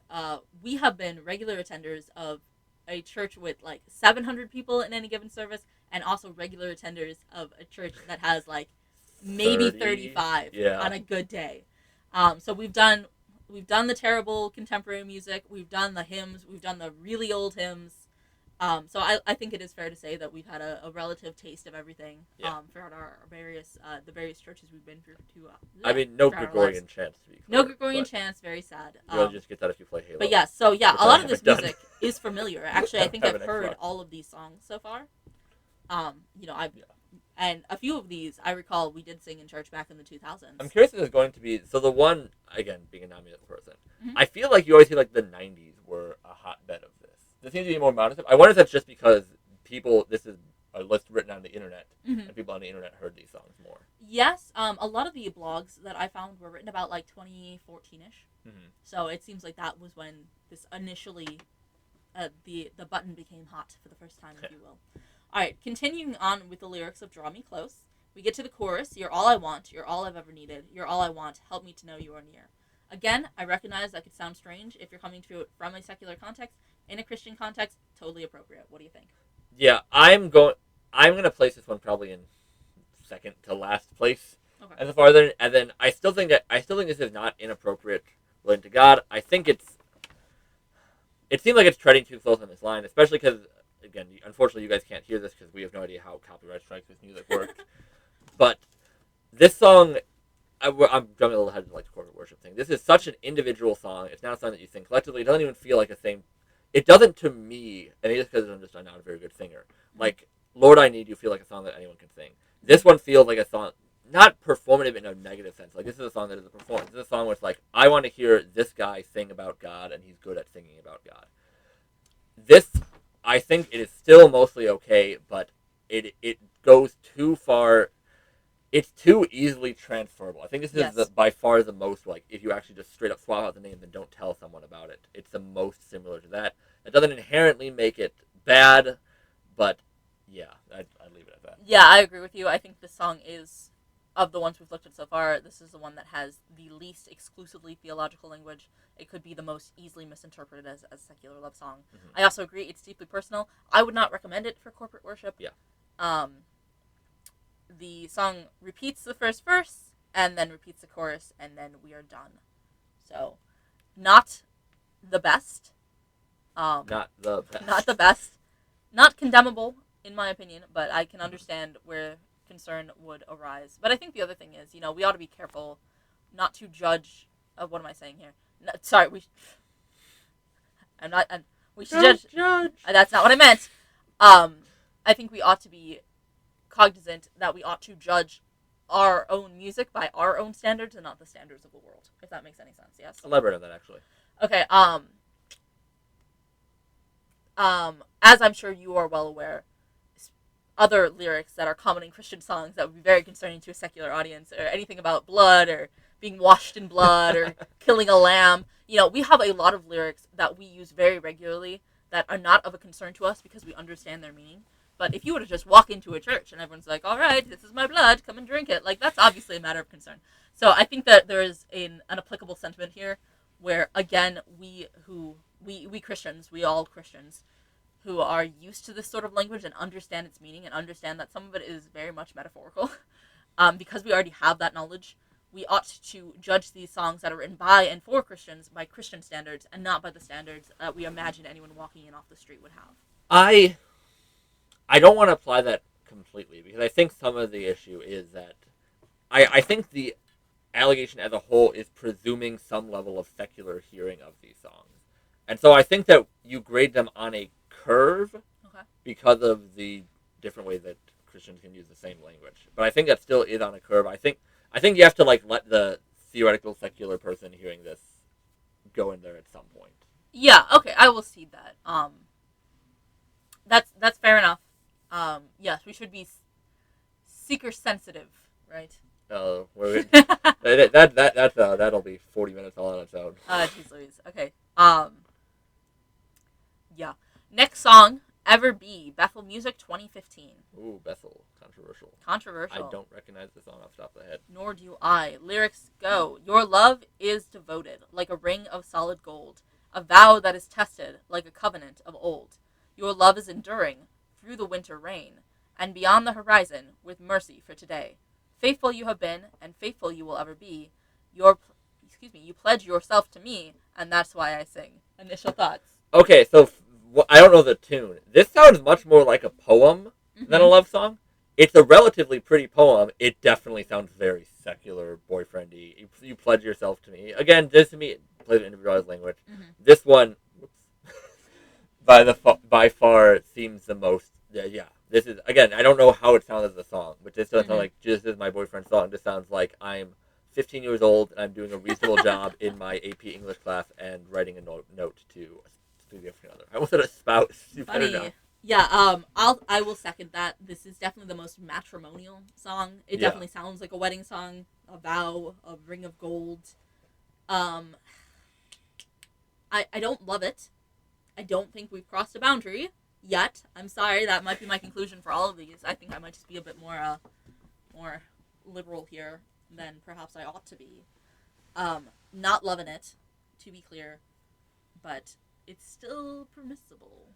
we have been regular attenders of a church with like 700 people in any given service, and also regular attenders of a church that has like maybe 35 on a good day. So we've done the terrible contemporary music, we've done the hymns, we've done the really old hymns. So I think it is fair to say that we've had a relative taste of everything throughout our various the various churches we've been through. I mean, no Gregorian chants to be clear. No Gregorian chants, very sad. You really just get that if you play Halo. But yes, so yeah, a lot of this music is familiar. Actually, I think I've heard all of these songs so far. And a few of these I recall we did sing in church back in the 2000s. I'm curious if there's going to be the one again being a non-musical person. I feel like you always hear like the '90s were a hotbed of this. There seems to be more modern stuff. I wonder if that's just because this is a list written on the internet, and people on the internet heard these songs more. Yes, a lot of the blogs that I found were written about like 2014-ish. So it seems like that was when this initially, the button became hot for the first time, if you will. All right, continuing on with the lyrics of Draw Me Close, we get to the chorus, You're all I want, you're all I've ever needed, you're all I want, help me to know you are near. Again, I recognize that could sound strange if you're coming to it from a secular context. In a Christian context, totally appropriate. What do you think? Yeah, I'm gonna place this one probably in second to last place. Okay. As farther, and then I still think this is not inappropriate relating to God. I think it seems like it's treading too close on this line, especially because, again, unfortunately you guys can't hear this because we have no idea how copyright strikes with music work. But this song, I'm jumping a little ahead of like the corporate worship thing. This is such an individual song. It's not a song that you sing collectively. It doesn't even feel like a thing. It doesn't to me, and it's because I'm not a very good singer. Like, Lord, I Need You feel like a song that anyone can sing. This one feels like a song, not performative in a negative sense. Like, this is a song that is a performance. This is a song where it's like, I want to hear this guy sing about God, and he's good at singing about God. This, I think it is still mostly okay, but it goes too far. It's too easily transferable. I think this is by far the most, like, if you actually just straight up swap out the names and don't tell someone about it, it's the most similar to that. It doesn't inherently make it bad, but yeah, I'd leave it at that. Yeah, I agree with you. I think this song is, of the ones we've looked at so far, this is the one that has the least exclusively theological language. It could be the most easily misinterpreted as a secular love song. I also agree it's deeply personal. I would not recommend it for corporate worship. Yeah. The song repeats the first verse, and then repeats the chorus, and then we are done. So, not the best. Not the best. Not the best. Not condemnable. in my opinion, but I can understand where concern would arise. But I think the other thing is, we ought to be careful not to judge. What am I saying here? No, sorry, I'm not. We should judge. That's not what I meant. I think we ought to be cognizant that we ought to judge our own music by our own standards and not the standards of the world. If that makes any sense, yes. Elaborate on that, actually. Okay. As I'm sure you are well aware, other lyrics that are common in Christian songs that would be very concerning to a secular audience, or anything about blood or being washed in blood or killing a lamb. We have a lot of lyrics that we use very regularly that are not of a concern to us because we understand their meaning. But if you were to just walk into a church and everyone's like, all right, this is my blood, come and drink it, like, that's obviously a matter of concern. So I think that there is an applicable sentiment here where, again, we Christians, we all Christians, who are used to this sort of language and understand its meaning and understand that some of it is very much metaphorical, because we already have that knowledge, we ought to judge these songs that are written by and for Christians by Christian standards and not by the standards that we imagine anyone walking in off the street would have. I don't want to apply that completely because I think some of the issue is that I think the allegation as a whole is presuming some level of secular hearing of these songs. And so I think that you grade them on a curve because of the different ways that Christians can use the same language. But I think that still is on a curve. I think you have to let the theoretical secular person hearing this go in there at some point. Yeah, okay, I will cede that. That's fair enough. Yes, we should be seeker sensitive, right? Oh, that'll be 40 minutes all on its own. Jeez Louise. Okay. Yeah. Next song, Ever Be, Bethel Music 2015. Ooh, Bethel. Controversial. Controversial. I don't recognize the song off the top of the head. Nor do I. Lyrics go. Your love is devoted, like a ring of solid gold, a vow that is tested, like a covenant of old. Your love is enduring through the winter rain, and beyond the horizon with mercy for today. Faithful you have been, and faithful you will ever be. You pledge yourself to me, and that's why I sing. Initial thoughts. Okay, so I don't know the tune. This sounds much more like a poem than a love song. It's a relatively pretty poem. It definitely sounds very secular, boyfriendy. You pledge yourself to me. Again, this to me plays individualized language. This one, by far, seems the most. Yeah. This is, again, I don't know how it sounds as a song, but this doesn't sound like this is my boyfriend's song. This sounds like I'm 15 years old and I'm doing a reasonable job in my AP English class and writing a note to a significant other. I almost said a spouse. Funny. Yeah, I will second that. This is definitely the most matrimonial song. It definitely sounds like a wedding song, a vow, a ring of gold. I don't love it. I don't think we've crossed a boundary yet. I'm sorry, that might be my conclusion for all of these. I think I might just be a bit more liberal here than perhaps I ought to be. Not loving it, to be clear, but it's still permissible.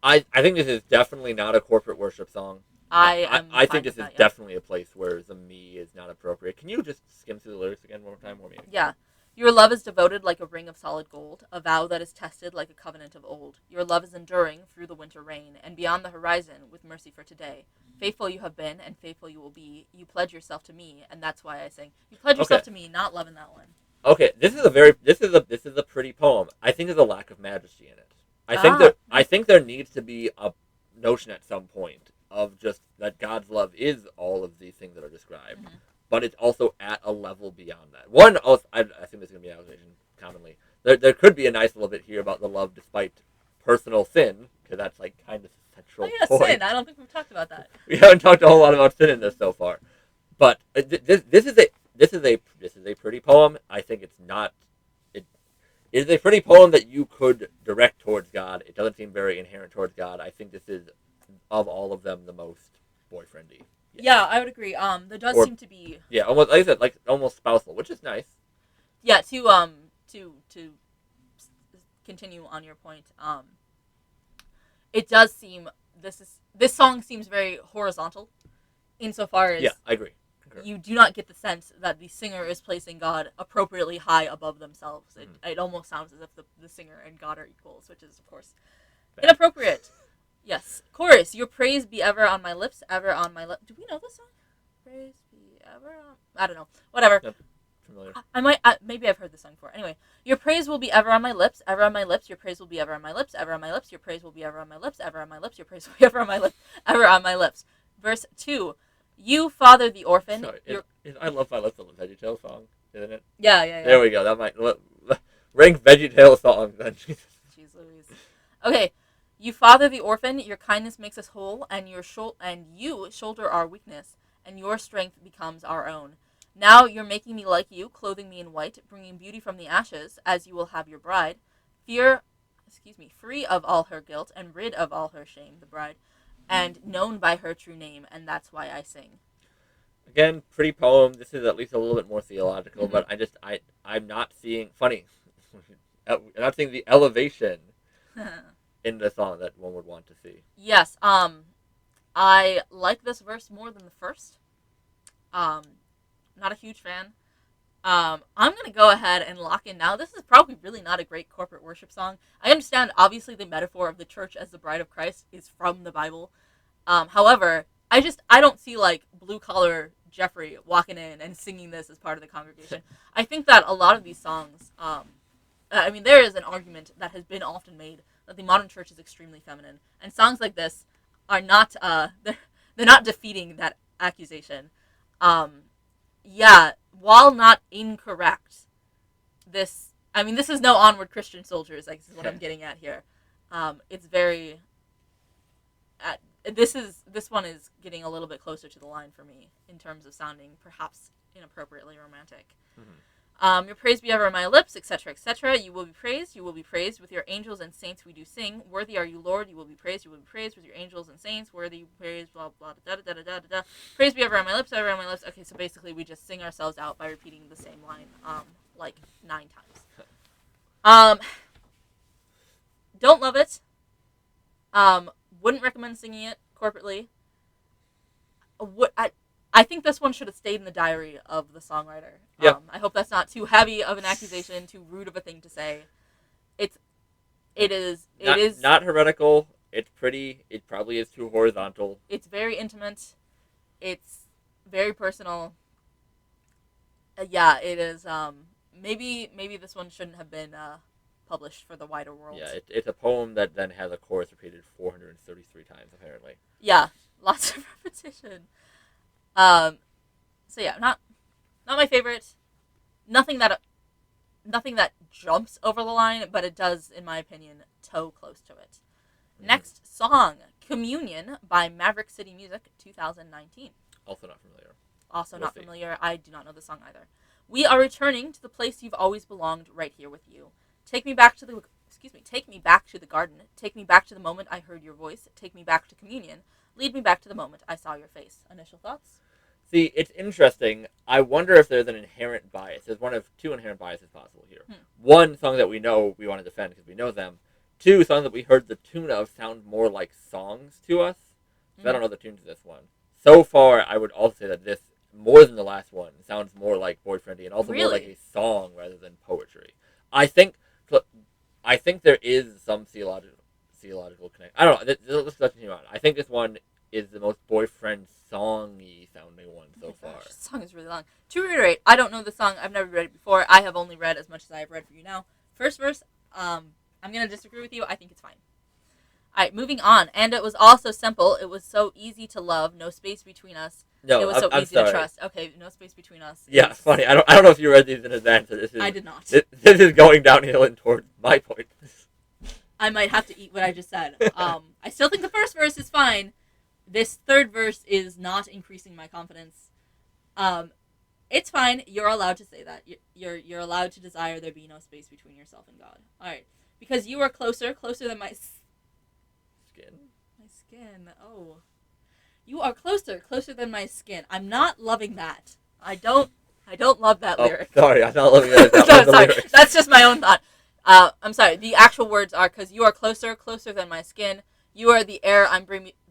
I think this is definitely not a corporate worship song. I think this is definitely a place where the me is not appropriate. Can you just skim through the lyrics again one more time for me? Yeah. Your love is devoted like a ring of solid gold, a vow that is tested like a covenant of old. Your love is enduring through the winter rain, and beyond the horizon with mercy for today. Faithful you have been, and faithful you will be. You pledge yourself to me, and that's why I sing. You pledge yourself to me, not loving that one. Okay, this is a pretty poem. I think there's a lack of majesty in it. I think there needs to be a notion at some point of just that God's love is all of these things that are described, but it's also at a level beyond that. One, I think there's going to be an accusation commonly. There could be a nice little bit here about the love despite personal sin, because that's like kind of central point. Sin. I don't think we've talked about that. We haven't talked a whole lot about sin in this so far, but this is a pretty poem. I think it's not. It is a pretty poem that you could direct towards God. It doesn't seem very inherent towards God. I think this is, of all of them, the most boyfriendy. Yeah, I would agree. There does seem to be. Yeah, almost like I said, like almost spousal, which is nice. Yeah, to continue on your point, it does seem this song seems very horizontal, insofar as I agree. You do not get the sense that the singer is placing God appropriately high above themselves. It almost sounds as if the singer and God are equals, which is, of course, inappropriate. Yes. Chorus. Your praise be ever on my lips, ever on my lips. Do we know this song? Praise be ever on... I don't know. Whatever. Yep. Familiar. Maybe I've heard this song before. Anyway, your praise will be ever on my lips, ever on my lips. Your praise will be ever on my lips, ever on my lips. Your praise will be ever on my lips, ever on my lips. Your praise will be ever on my lips, ever on my lips. Verse 2. You father the orphan. Sorry, I love my lips on the VeggieTales song, isn't it? Yeah. There we go. That might rank VeggieTales songs then. Jeez Louise. Okay. You father the orphan, your kindness makes us whole, and you shoulder our weakness, and your strength becomes our own. Now you're making me like you, clothing me in white, bringing beauty from the ashes, as you will have your bride. Free of all her guilt, and rid of all her shame, the bride, and known by her true name, and that's why I sing. Again, pretty poem. This is at least a little bit more theological, but I'm not seeing, funny, I'm not seeing the elevation in the song that one would want to see. Yes, I like this verse more than the first. Not a huge fan. I'm going to go ahead and lock in now. This is probably really not a great corporate worship song. I understand, obviously, the metaphor of the church as the bride of Christ is from the Bible. However, I don't see, like, blue-collar Jeffrey walking in and singing this as part of the congregation. I think that a lot of these songs, there is an argument that has been often made that the modern church is extremely feminine. And songs like this are not, they're not defeating that accusation. While not incorrect, this is no Onward Christian Soldiers, like, this is what I'm getting at here. It's very, this one is getting a little bit closer to the line for me in terms of sounding perhaps inappropriately romantic. Mm-hmm. Your praise be ever on my lips, etc., etc. You will be praised with your angels and saints we do sing. Worthy are you, Lord, you will be praised with your angels and saints. Worthy, praise, blah, blah, da, da, da, da, da, da. Praise be ever on my lips, ever on my lips. Okay, so basically we just sing ourselves out by repeating the same line, like 9 times. Don't love it. Wouldn't recommend singing it corporately. I think this one should have stayed in the diary of the songwriter. Yep. I hope that's not too heavy of an accusation, too rude of a thing to say. It is not heretical. It's pretty. It probably is too horizontal. It's very intimate. It's very personal. It is. Maybe this one shouldn't have been published for the wider world. Yeah, it's a poem that then has a chorus repeated 433 times apparently. Yeah, lots of repetition. Not my favorite. Nothing that jumps over the line, but it does, in my opinion, toe close to it. Mm-hmm. Next song, Communion by Maverick City Music, 2019. Also not familiar. Not familiar. I do not know the song either. We are returning to the place you've always belonged, right here with you. Take me back to the garden. Take me back to the moment I heard your voice. Take me back to communion. Lead me back to the moment I saw your face. Initial thoughts? See, it's interesting. I wonder if there's an inherent bias. There's one of 2 inherent biases possible here. One, song that we know we want to defend because we know them. 2, songs that we heard the tune of sound more like songs to us. So I don't know the tune to this one. So far, I would also say that this, more than the last one, sounds more like boyfriendy and also more like a song rather than poetry. I think there is some theological connection. I don't know. Let's continue on. I think this one is the most boyfriend songy sounding one so far. This song is really long. To reiterate, I don't know the song. I've never read it before. I have only read as much as I have read for you now. First verse, I'm going to disagree with you. I think it's fine. All right, moving on. And it was all so simple. It was so easy to love. No space between us. No, it was so easy to trust. Okay, no space between us. Yeah, funny. I don't know if you read these in advance. I did not. This is going downhill and toward my point. I might have to eat what I just said. I still think the first verse is fine. This third verse is not increasing my confidence. It's fine. You're allowed to say that. You're allowed to desire there be no space between yourself and God. All right, because you are closer than my skin. My skin. Oh, you are closer than my skin. I'm not loving that. I don't love that lyric. Sorry, I'm not loving that. Sorry, that's just my own thought. I'm sorry. The actual words are, because you are closer than my skin. You are the air I'm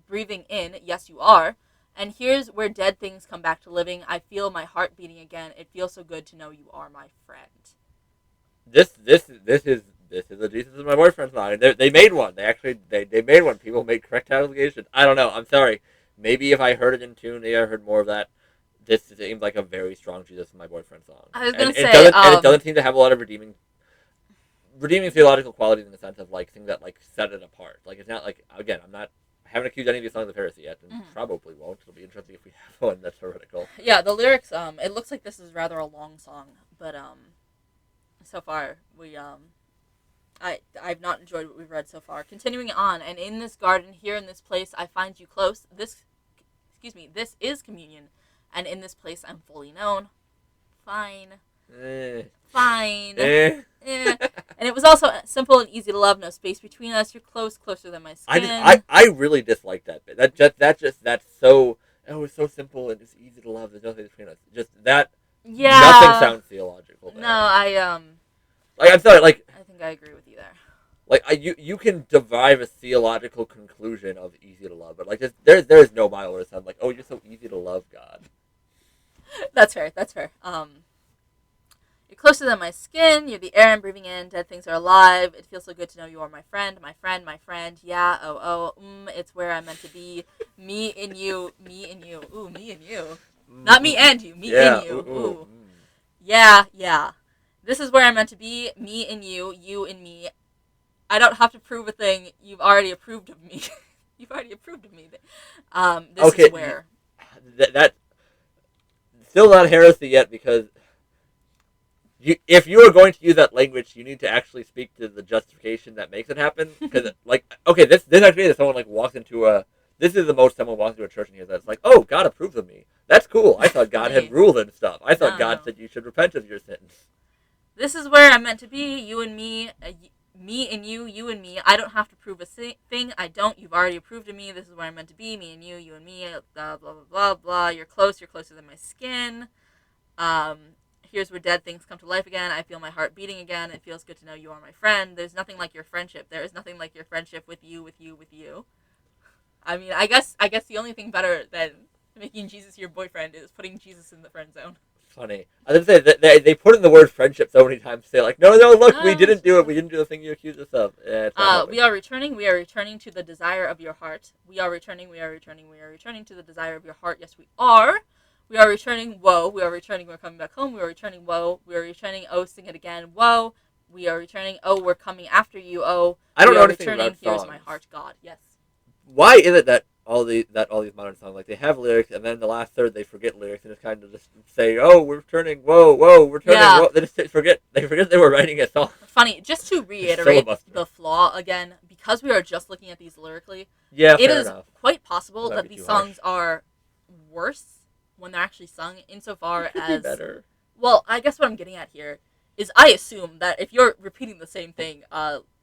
breathing in. Yes, you are. And here's where dead things come back to living. I feel my heart beating again. It feels so good to know you are my friend. This this is a Jesus is my boyfriend song. They made one. They made one. People made correct allegations. I don't know. I'm sorry. Maybe if I heard it in tune, maybe I heard more of that. This seems like a very strong Jesus is my boyfriend song. I was gonna say, and it doesn't seem to have a lot of redeeming theological qualities in the sense of like things that like set it apart. Like it's not like, again, I haven't accused any of these songs of heresy yet, and probably won't. It'll be interesting if we have one that's heretical. Yeah, the lyrics. It looks like this is rather a long song, but so far I've not enjoyed what we've read so far. Continuing on, and in this garden, here in this place, I find you close. This is communion, and in this place I'm fully known. Fine. Fine. And it was also simple and easy to love. No space between us. You're close, closer than my skin. I really dislike that bit. That's so. Oh, it's so simple and it's easy to love. There's nothing between us. Just that. Yeah. Nothing sounds theological there. No, I'm sorry. Like, I think I agree with you there. Like you can derive a theological conclusion of easy to love, but like there's no Bible where it sounds like, oh, you're so easy to love, God. That's fair. You're closer than my skin. You're the air I'm breathing in. Dead things are alive. It feels so good to know you are my friend, my friend, my friend. Yeah, it's where I'm meant to be. Me and you, me and you. Ooh, me and you. Not me and you, me and you. Ooh. Yeah. This is where I'm meant to be. Me and you and me. I don't have to prove a thing. You've already approved of me. You've already approved of me. This is where. That still not heresy yet, because if you are going to use that language, you need to actually speak to the justification that makes it happen. Because, this actually is someone walks into a. This is the most someone walks into a church and hears that. It's like, oh, God approves of me. That's cool. I thought God had ruled and stuff. I thought God said you should repent of your sins. This is where I'm meant to be. You and me. Me and you and me. I don't have to prove a thing. I don't. You've already approved of me. This is where I'm meant to be. Me and you and me. Blah, blah, blah, blah, blah. You're closer than my skin. Here's where dead things come to life again. I feel my heart beating again. It feels good to know you are my friend. There's nothing like your friendship. There is nothing like your friendship with you. I mean, I guess the only thing better than making Jesus your boyfriend is putting Jesus in the friend zone. Funny. I was going to say, they put in the word friendship so many times to say, like, no, look, we didn't do it. We didn't do the thing you accused us of. Yeah, we are returning to the desire of your heart. We are returning to the desire of your heart. Yes, we are. We are returning, whoa. We are returning, we're coming back home. We are returning, whoa. We are returning, oh, sing it again, whoa. We are returning, oh, we're coming after you, oh. I don't know anything about songs. Here's my heart, God. Yes. Why is it that all these modern songs, like, they have lyrics, and then the last third they forget lyrics and just kind of just say, oh, we're turning, whoa, we're turning, whoa. They just forget they were writing a song. Funny, just to reiterate the flaw again, because we are just looking at these lyrically, it is enough. Quite possible that these songs are worse when they're actually sung, insofar as better. Well, I guess what I'm getting at here is I assume that if you're repeating the same thing,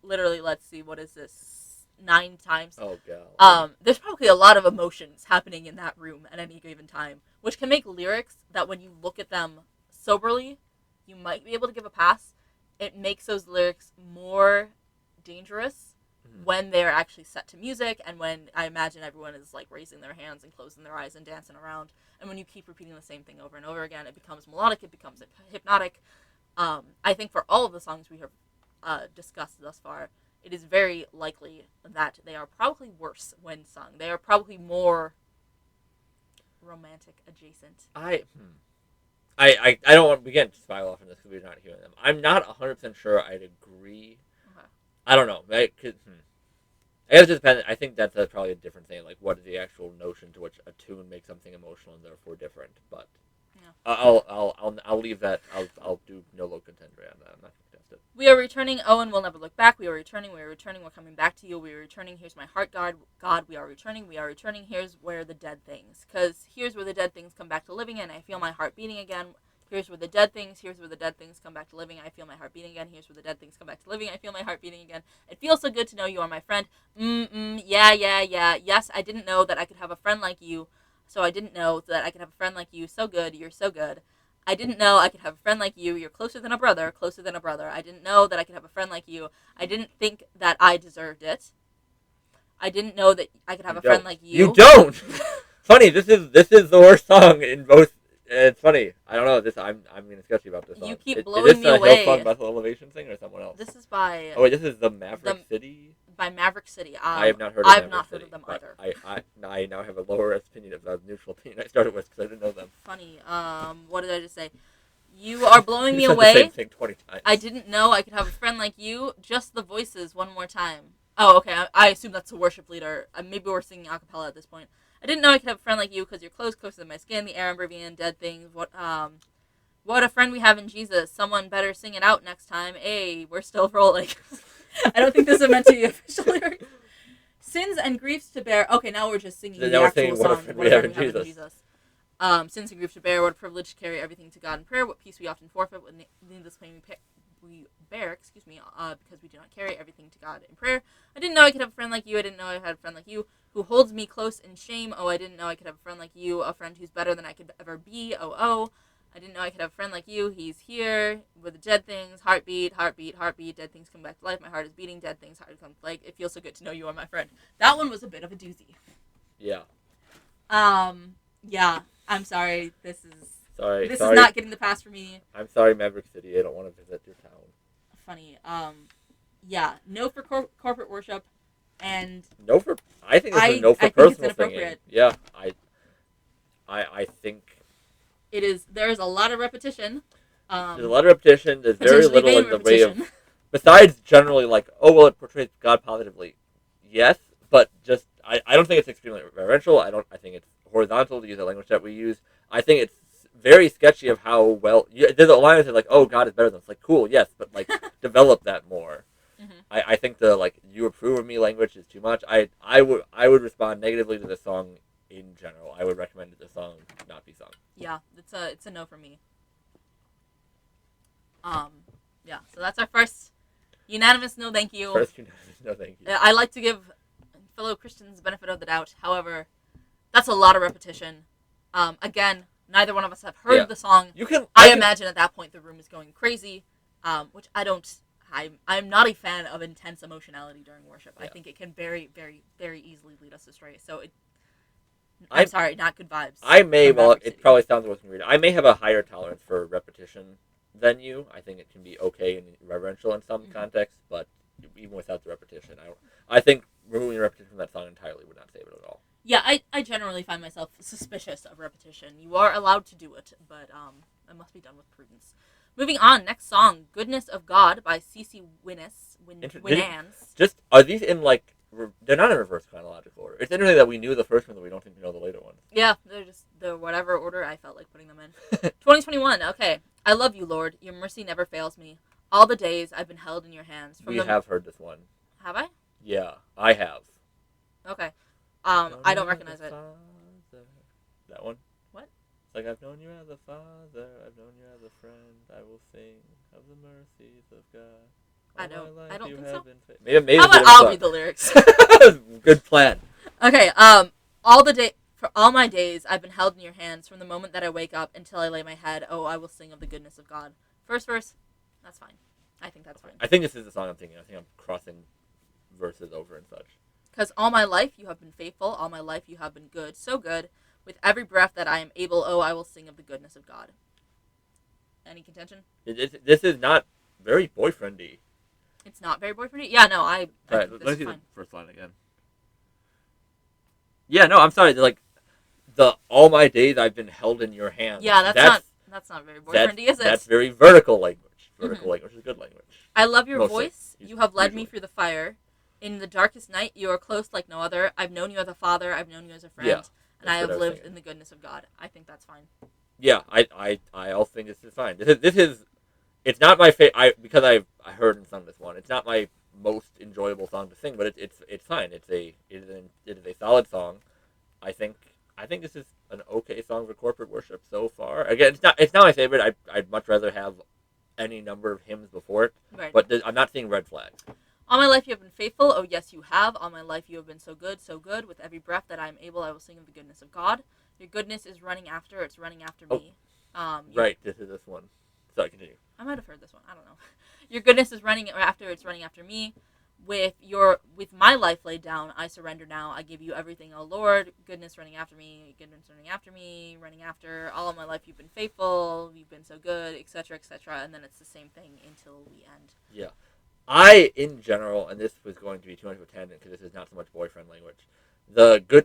literally, let's see, what is this? 9 times. Oh god. There's probably a lot of emotions happening in that room at any given time, which can make lyrics that when you look at them soberly, you might be able to give a pass. It makes those lyrics more dangerous when they're actually set to music, and when I imagine everyone is like raising their hands and closing their eyes and dancing around. And when you keep repeating the same thing over and over again, it becomes melodic, it becomes hypnotic. I think for all of the songs we have discussed thus far, it is very likely that they are probably worse when sung. They are probably more romantic adjacent. I don't want to get to spiral off on this because we're not hearing them. I'm not 100% sure I'd agree. Okay. I don't know. I guess it depends. I think that's probably a different thing. Like, what is the actual notion to which a tune makes something emotional and therefore different? But yeah. I'll leave that. I'll do no low contender on that. I'm not going to test it. We are returning, oh, and we'll never look back. We are returning, we're coming back to you. We are returning, here's my heart, God, we are returning, here's where the dead things. Because here's where the dead things come back to living, and I feel my heart beating again. Here's where the dead things come back to living. I feel my heart beating again. Here's where the dead things come back to living. I feel my heart beating again. It feels so good to know you are my friend. Yeah. Yes, I didn't know that I could have a friend like you. So I didn't know that I could have a friend like you. So good. You're so good. I didn't know I could have a friend like you. You're closer than a brother. I didn't know that I could have a friend like you. I didn't think that I deserved it. I didn't know that I could have a friend like you. You don't. Funny. This is the worst song in both It's funny. I don't know this. I'm being sketchy about this song. You keep Is blowing this me a away. Hillsong Bethel Elevation thing or someone else? This is by. Oh wait, this is the Maverick City. By Maverick City. I have not heard. I've not heard City, of them but either. I now have a lower opinion of the neutral opinion I started with because I didn't know them. Funny. What did I just say? You are blowing me said away. The same thing 20 times. I didn't know I could have a friend like you. Just the voices one more time. Oh, okay. I assume that's the worship leader. Maybe we're singing a cappella at this point. I didn't know I could have a friend like you because you're close to my skin, the air I'm breathing in, dead things. What a friend we have in Jesus. Someone better sing it out next time. Hey, we're still rolling. I don't think this is meant to be official lyrics. Sins and griefs to bear. Okay, now we're just singing the actual song. What a friend we have in Jesus. Sins and griefs to bear. What a privilege to carry everything to God in prayer. What peace we often forfeit. What needless pain we bear. Because we do not carry everything to God in prayer. I didn't know I could have a friend like you. I didn't know I had a friend like you who holds me close in shame. Oh, I didn't know I could have a friend like you. A friend who's better than I could ever be. Oh. I didn't know I could have a friend like you. He's here with the dead things. Heartbeat, heartbeat, heartbeat. Dead things come back to life. My heart is beating. Dead things, heart comes like. It feels so good to know you are my friend. That one was a bit of a doozy. Yeah. Yeah. I'm sorry. This is not getting the pass for me. I'm sorry, Maverick City. I don't want to visit your town. Funny. Yeah. No for corporate worship, and no for. I think this is no for personal singing. Yeah. I think. It is. There is a lot of repetition. There's a lot of repetition. There's very little in the way of. Besides generally it portrays God positively. Yes, but just I don't think it's extremely reverential. I think it's horizontal to use the language that we use. I think it's very sketchy of how well. There's a line that's oh, God is better than us. Cool, yes, but develop that more. Mm-hmm. I think the you approve of me language is too much. I would respond negatively to the song. In general, I would recommend that the song not be sung. Yeah, it's a no for me. Yeah, so that's our first unanimous no thank you. First unanimous no thank you. I like to give fellow Christians the benefit of the doubt. However, that's a lot of repetition. Again, neither one of us have heard the song. I imagine at that point the room is going crazy, which I don't. I'm not a fan of intense emotionality during worship. Yeah. I think it can very, very, very easily lead us astray. So I'm sorry, not good vibes. I may, it probably sounds worse than read. I may have a higher tolerance for repetition than you. I think it can be okay and reverential in some contexts, but even without the repetition, I think removing the repetition from that song entirely would not save it at all. Yeah, I generally find myself suspicious of repetition. You are allowed to do it, but it must be done with prudence. Moving on, next song, Goodness of God by CeCe Winans. Are these in they're not in reverse chronological order. It's interesting that we knew the first one, that we don't think we know the later ones. Yeah, they're just the whatever order I felt like putting them in. 2021, okay. I love you, Lord. Your mercy never fails me. All the days I've been held in your hands. We have heard this one. Have I? Yeah, I have. Okay. I don't recognize it. That one? What? It's I've known you as a father, I've known you as a friend. I will sing of the mercies of God. I don't think so. Maybe how about I'll read the lyrics? Good plan. Okay. For all my days, I've been held in your hands from the moment that I wake up until I lay my head. Oh, I will sing of the goodness of God. First verse, that's fine. I think that's fine. I think this is the song I'm thinking. I think I'm crossing verses over and such. Because all my life you have been faithful. All my life you have been good. So good. With every breath that I am able, oh, I will sing of the goodness of God. Any contention? This is not very boyfriendy. It's not very boyfriendy? Yeah, no, I right, let's see the first line again. Yeah, no, I'm sorry. The all my days I've been held in your hands. Yeah, that's not very boyfriendy, is it? That's very vertical language. Vertical language is good language. I love your voice. You have led me through the fire. In the darkest night, you are close like no other. I've known you as a father. I've known you as a friend. Yeah, and I have lived in the goodness of God. I think that's fine. Yeah, I also think this is fine. This is it's not my favorite. Because I heard and sung this one. It's not my most enjoyable song to sing, but it's fine. It is a solid song. I think this is an okay song for corporate worship so far. Again, it's not my favorite. I'd much rather have any number of hymns before it. Right. But I'm not seeing red flags. All my life you have been faithful. Oh yes, you have. All my life you have been so good, so good. With every breath that I am able, I will sing of the goodness of God. Your goodness is running after. It's running after me. Right. This is this one. Sorry, continue. I might have heard this one. I don't know. Your goodness is running after. It's running after me. with my life laid down, I surrender now. I give you everything, O Lord. Goodness running after me, running after all of my life. You've been faithful. You've been so good, etc., etc. And then it's the same thing until we end. Yeah. I, in general, and this was going to be too much of a tangent because this is not so much boyfriend language.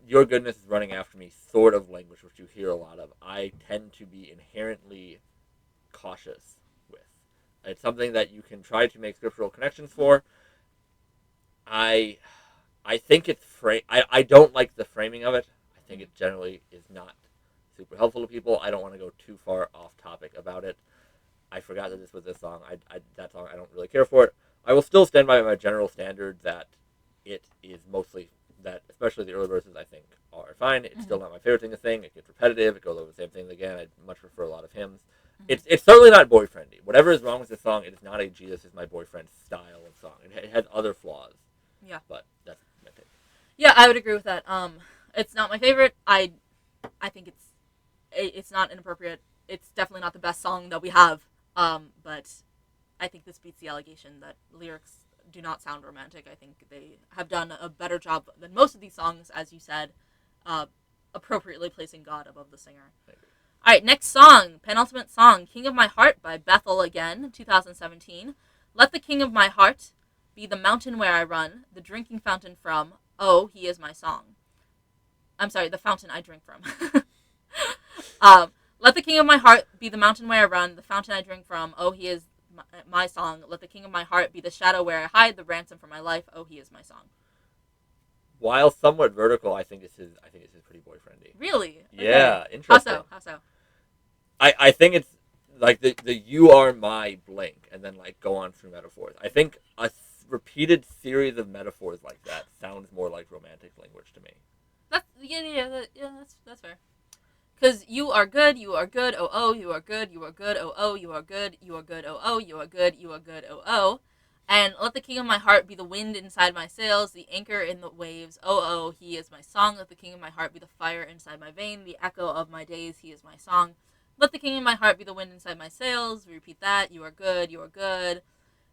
Your goodness is running after me sort of language, which you hear a lot of. I tend to be inherently cautious with. It's something that you can try to make scriptural connections for. I think it's I don't like the framing of it. I think it generally is not super helpful to people. I don't want to go too far off topic about it. I forgot that this was this song. That song, I don't really care for it. I will still stand by my general standard that it is mostly that, especially the early verses, I think are fine. It's still not my favorite thing to sing. It gets repetitive. It goes over the same things again. I much prefer a lot of hymns. It's certainly not boyfriendy. Whatever is wrong with this song, it is not a Jesus is my boyfriend style of song. It has other flaws. Yeah. But that's my take. Yeah, I would agree with that. It's not my favorite. I think it's not inappropriate. It's definitely not the best song that we have. But I think this beats the allegation that lyrics do not sound romantic. I think they have done a better job than most of these songs, as you said, appropriately placing God above the singer. All right, next song, penultimate song, King of My Heart by Bethel again, 2017. Let the King of My Heart be the mountain where I run, the drinking fountain from, oh, he is my song. I'm sorry, the fountain I drink from. Let the King of My Heart be the mountain where I run, the fountain I drink from, oh, he is my song. Let the King of My Heart be the shadow where I hide, the ransom for my life, oh, he is my song. While somewhat vertical, I think this is pretty boyfriendy. Really? Okay. Yeah, interesting. How so? I think it's like the you are my blank, and then like go on through metaphors. I think a repeated series of metaphors like that sounds more like romantic language to me. That's fair. Because you are good, oh oh, you are good, oh oh, you are good, oh oh, you are good, oh oh. And let the King of My Heart be the wind inside my sails, the anchor in the waves, oh oh, he is my song. Let the King of My Heart be the fire inside my vein, the echo of my days, he is my song. Let the King of My Heart be the wind inside my sails, repeat that, you are good,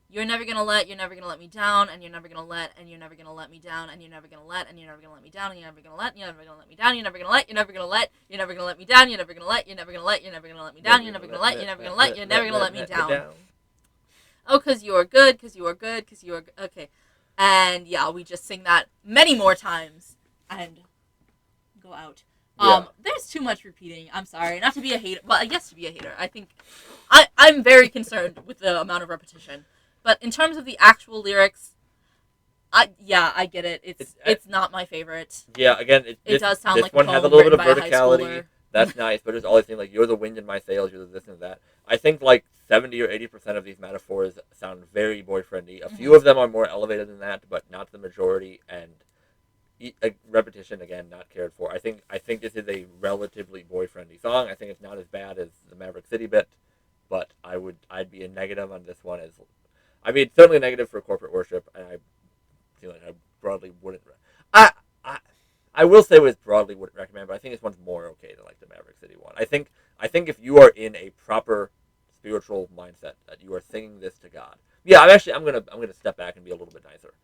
you're never gonna let me down, and you're never gonna let, and you're never gonna let me down, and you're never gonna let, and you're never gonna let me down, and you're never gonna let, you're never gonna let me down, you're never gonna let, you're never gonna let, you're never gonna let me down, you're never gonna let, you're never gonna let, you're never gonna let me down, you're never gonna let, you're never gonna let, you're never gonna let me down. Oh, cause you are good, okay. And yeah, we just sing that many more times and go out. There's too much repeating. I'm sorry, not to be a hater. Well, I guess to be a hater. I think I'm very concerned with the amount of repetition. But in terms of the actual lyrics, I get it. It's not my favorite. Yeah, again, it does sound this like one a has a poem little bit of written by a high verticality. schooler. That's nice, but there's always things like you're the wind in my sails, you're the this and that. I think like 70 or 80% of these metaphors sound very boyfriendy. A few of them are more elevated than that, but not the majority. And repetition again, not cared for. I think this is a relatively boyfriendy song. I think it's not as bad as the Maverick City bit, but I'd be a negative on this one. It's certainly a negative for corporate worship, and I feel like I broadly wouldn't. I will say with broadly wouldn't recommend, but I think this one's more okay than like the Maverick City one. I think if you are in a proper spiritual mindset that you are singing this to God. Yeah, I'm gonna step back and be a little bit nicer.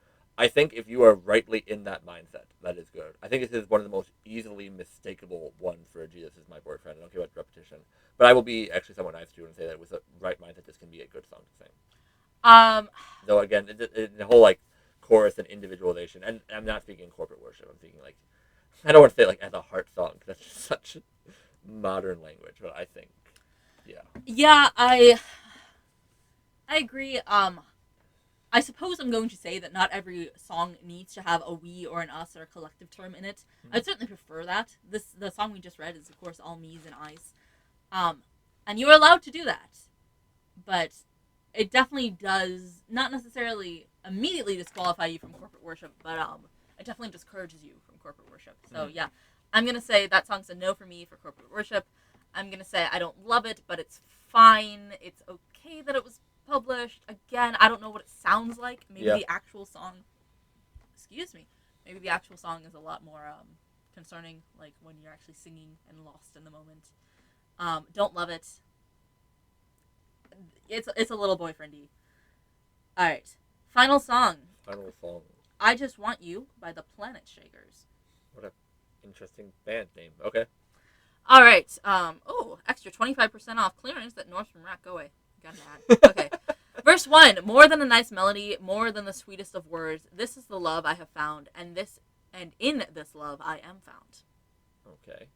I think if you are rightly in that mindset, that is good. I think this is one of the most easily mistakable ones for a Jesus is my boyfriend. I don't care about repetition, but I will be actually somewhat nice to you and say that with the right mindset, this can be a good song to sing. Though again, the whole like chorus and individualization, and I'm not speaking corporate worship. I'm speaking like I don't want to say like as a heart song because that's just such modern language, but I think, yeah, I agree. I suppose I'm going to say that not every song needs to have a we or an us or a collective term in it. I'd certainly prefer that. The song we just read is of course all me's and I's, and you're allowed to do that, but it definitely does not necessarily immediately disqualify you from corporate worship, but it definitely discourages you from corporate worship. So yeah, I'm gonna say that song's a no for me for corporate worship. I'm gonna say I don't love it, but it's fine. It's okay that it was published. Again, I don't know what it sounds like. Maybe the actual song, maybe the actual song is a lot more concerning, like when you're actually singing and lost in the moment. Don't love it. It's a little boyfriendy. All right, final song. final song. I Just Want You by the Planet Shakers. What a interesting band name. Okay. All right. Extra 25% off clearance at Nordstrom Rack. Go away. Got an ad. Okay. Verse 1. More than a nice melody, more than the sweetest of words, this is the love I have found, and in this love I am found. Okay.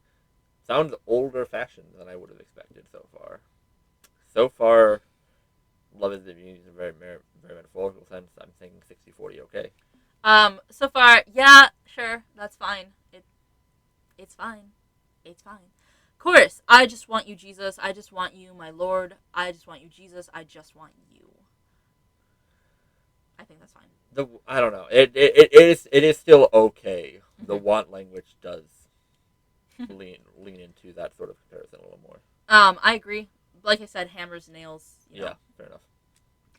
Sounds older fashioned than I would have expected so far. So far, love is used in a very metaphorical sense. I'm thinking 60-40 okay. So far, yeah, sure, that's fine. It's fine. It's fine. Chorus, I just want you, Jesus. I just want you, my Lord. I just want you, Jesus. I just want you. I think that's fine. I don't know. It is still okay. Mm-hmm. The want language does lean into that sort of comparison a little more. I agree. Like I said, hammers, nails. Yeah, fair enough.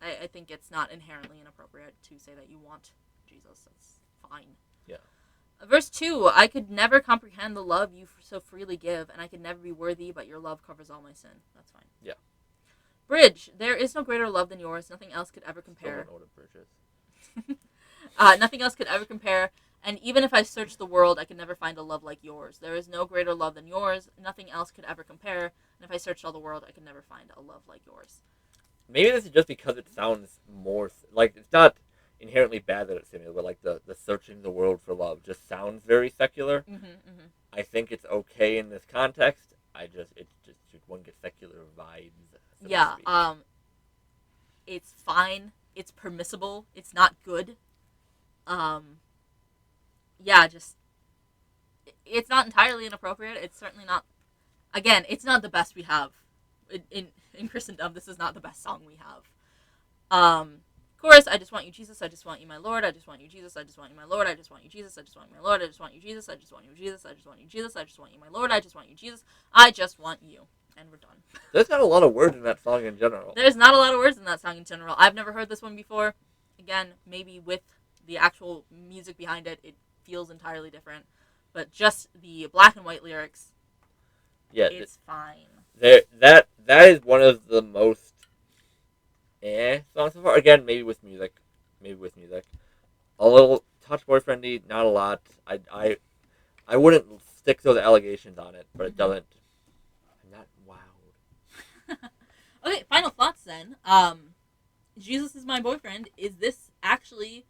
I think it's not inherently inappropriate to say that you want Jesus. That's fine. Yeah. Verse 2, I could never comprehend the love you so freely give, and I could never be worthy, but your love covers all my sin. That's fine. Yeah. Bridge, there is no greater love than yours. Nothing else could ever compare. I don't know what a bridge is. Nothing else could ever compare, and even if I searched the world, I could never find a love like yours. There is no greater love than yours. Nothing else could ever compare, and if I searched all the world, I could never find a love like yours. Maybe this is just because it sounds more like it's not inherently bad that it's similar, but like the searching the world for love just sounds very secular. Mm-hmm, mm-hmm. I think it's okay in this context. One gets secular vibes. So yeah. It's fine. It's permissible. It's not good. Yeah, just it's not entirely inappropriate. It's certainly not. Again, it's not the best we have in Christendom. This is not the best song we have. Chorus, I just want you, Jesus. I just want you, my Lord. I just want you, Jesus. I just want you, my Lord. I just want you, Jesus. I just want you, my Lord. I just want you, Jesus. I just want you, Jesus. I just want you, Jesus. I just want you, my Lord. I just want you, Jesus. I just want you. And we're done. There's not a lot of words in that song in general. There's not a lot of words in that song in general. I've never heard this one before. Again, maybe with the actual music behind it, it feels entirely different. But just the black and white lyrics, yeah, it's fine. That is one of the most songs so far. Again, maybe with music. A little touch boyfriendy, not a lot. I wouldn't stick those allegations on it, but it doesn't. I'm not wowed. Okay, final thoughts then. Jesus is my boyfriend. Is this actually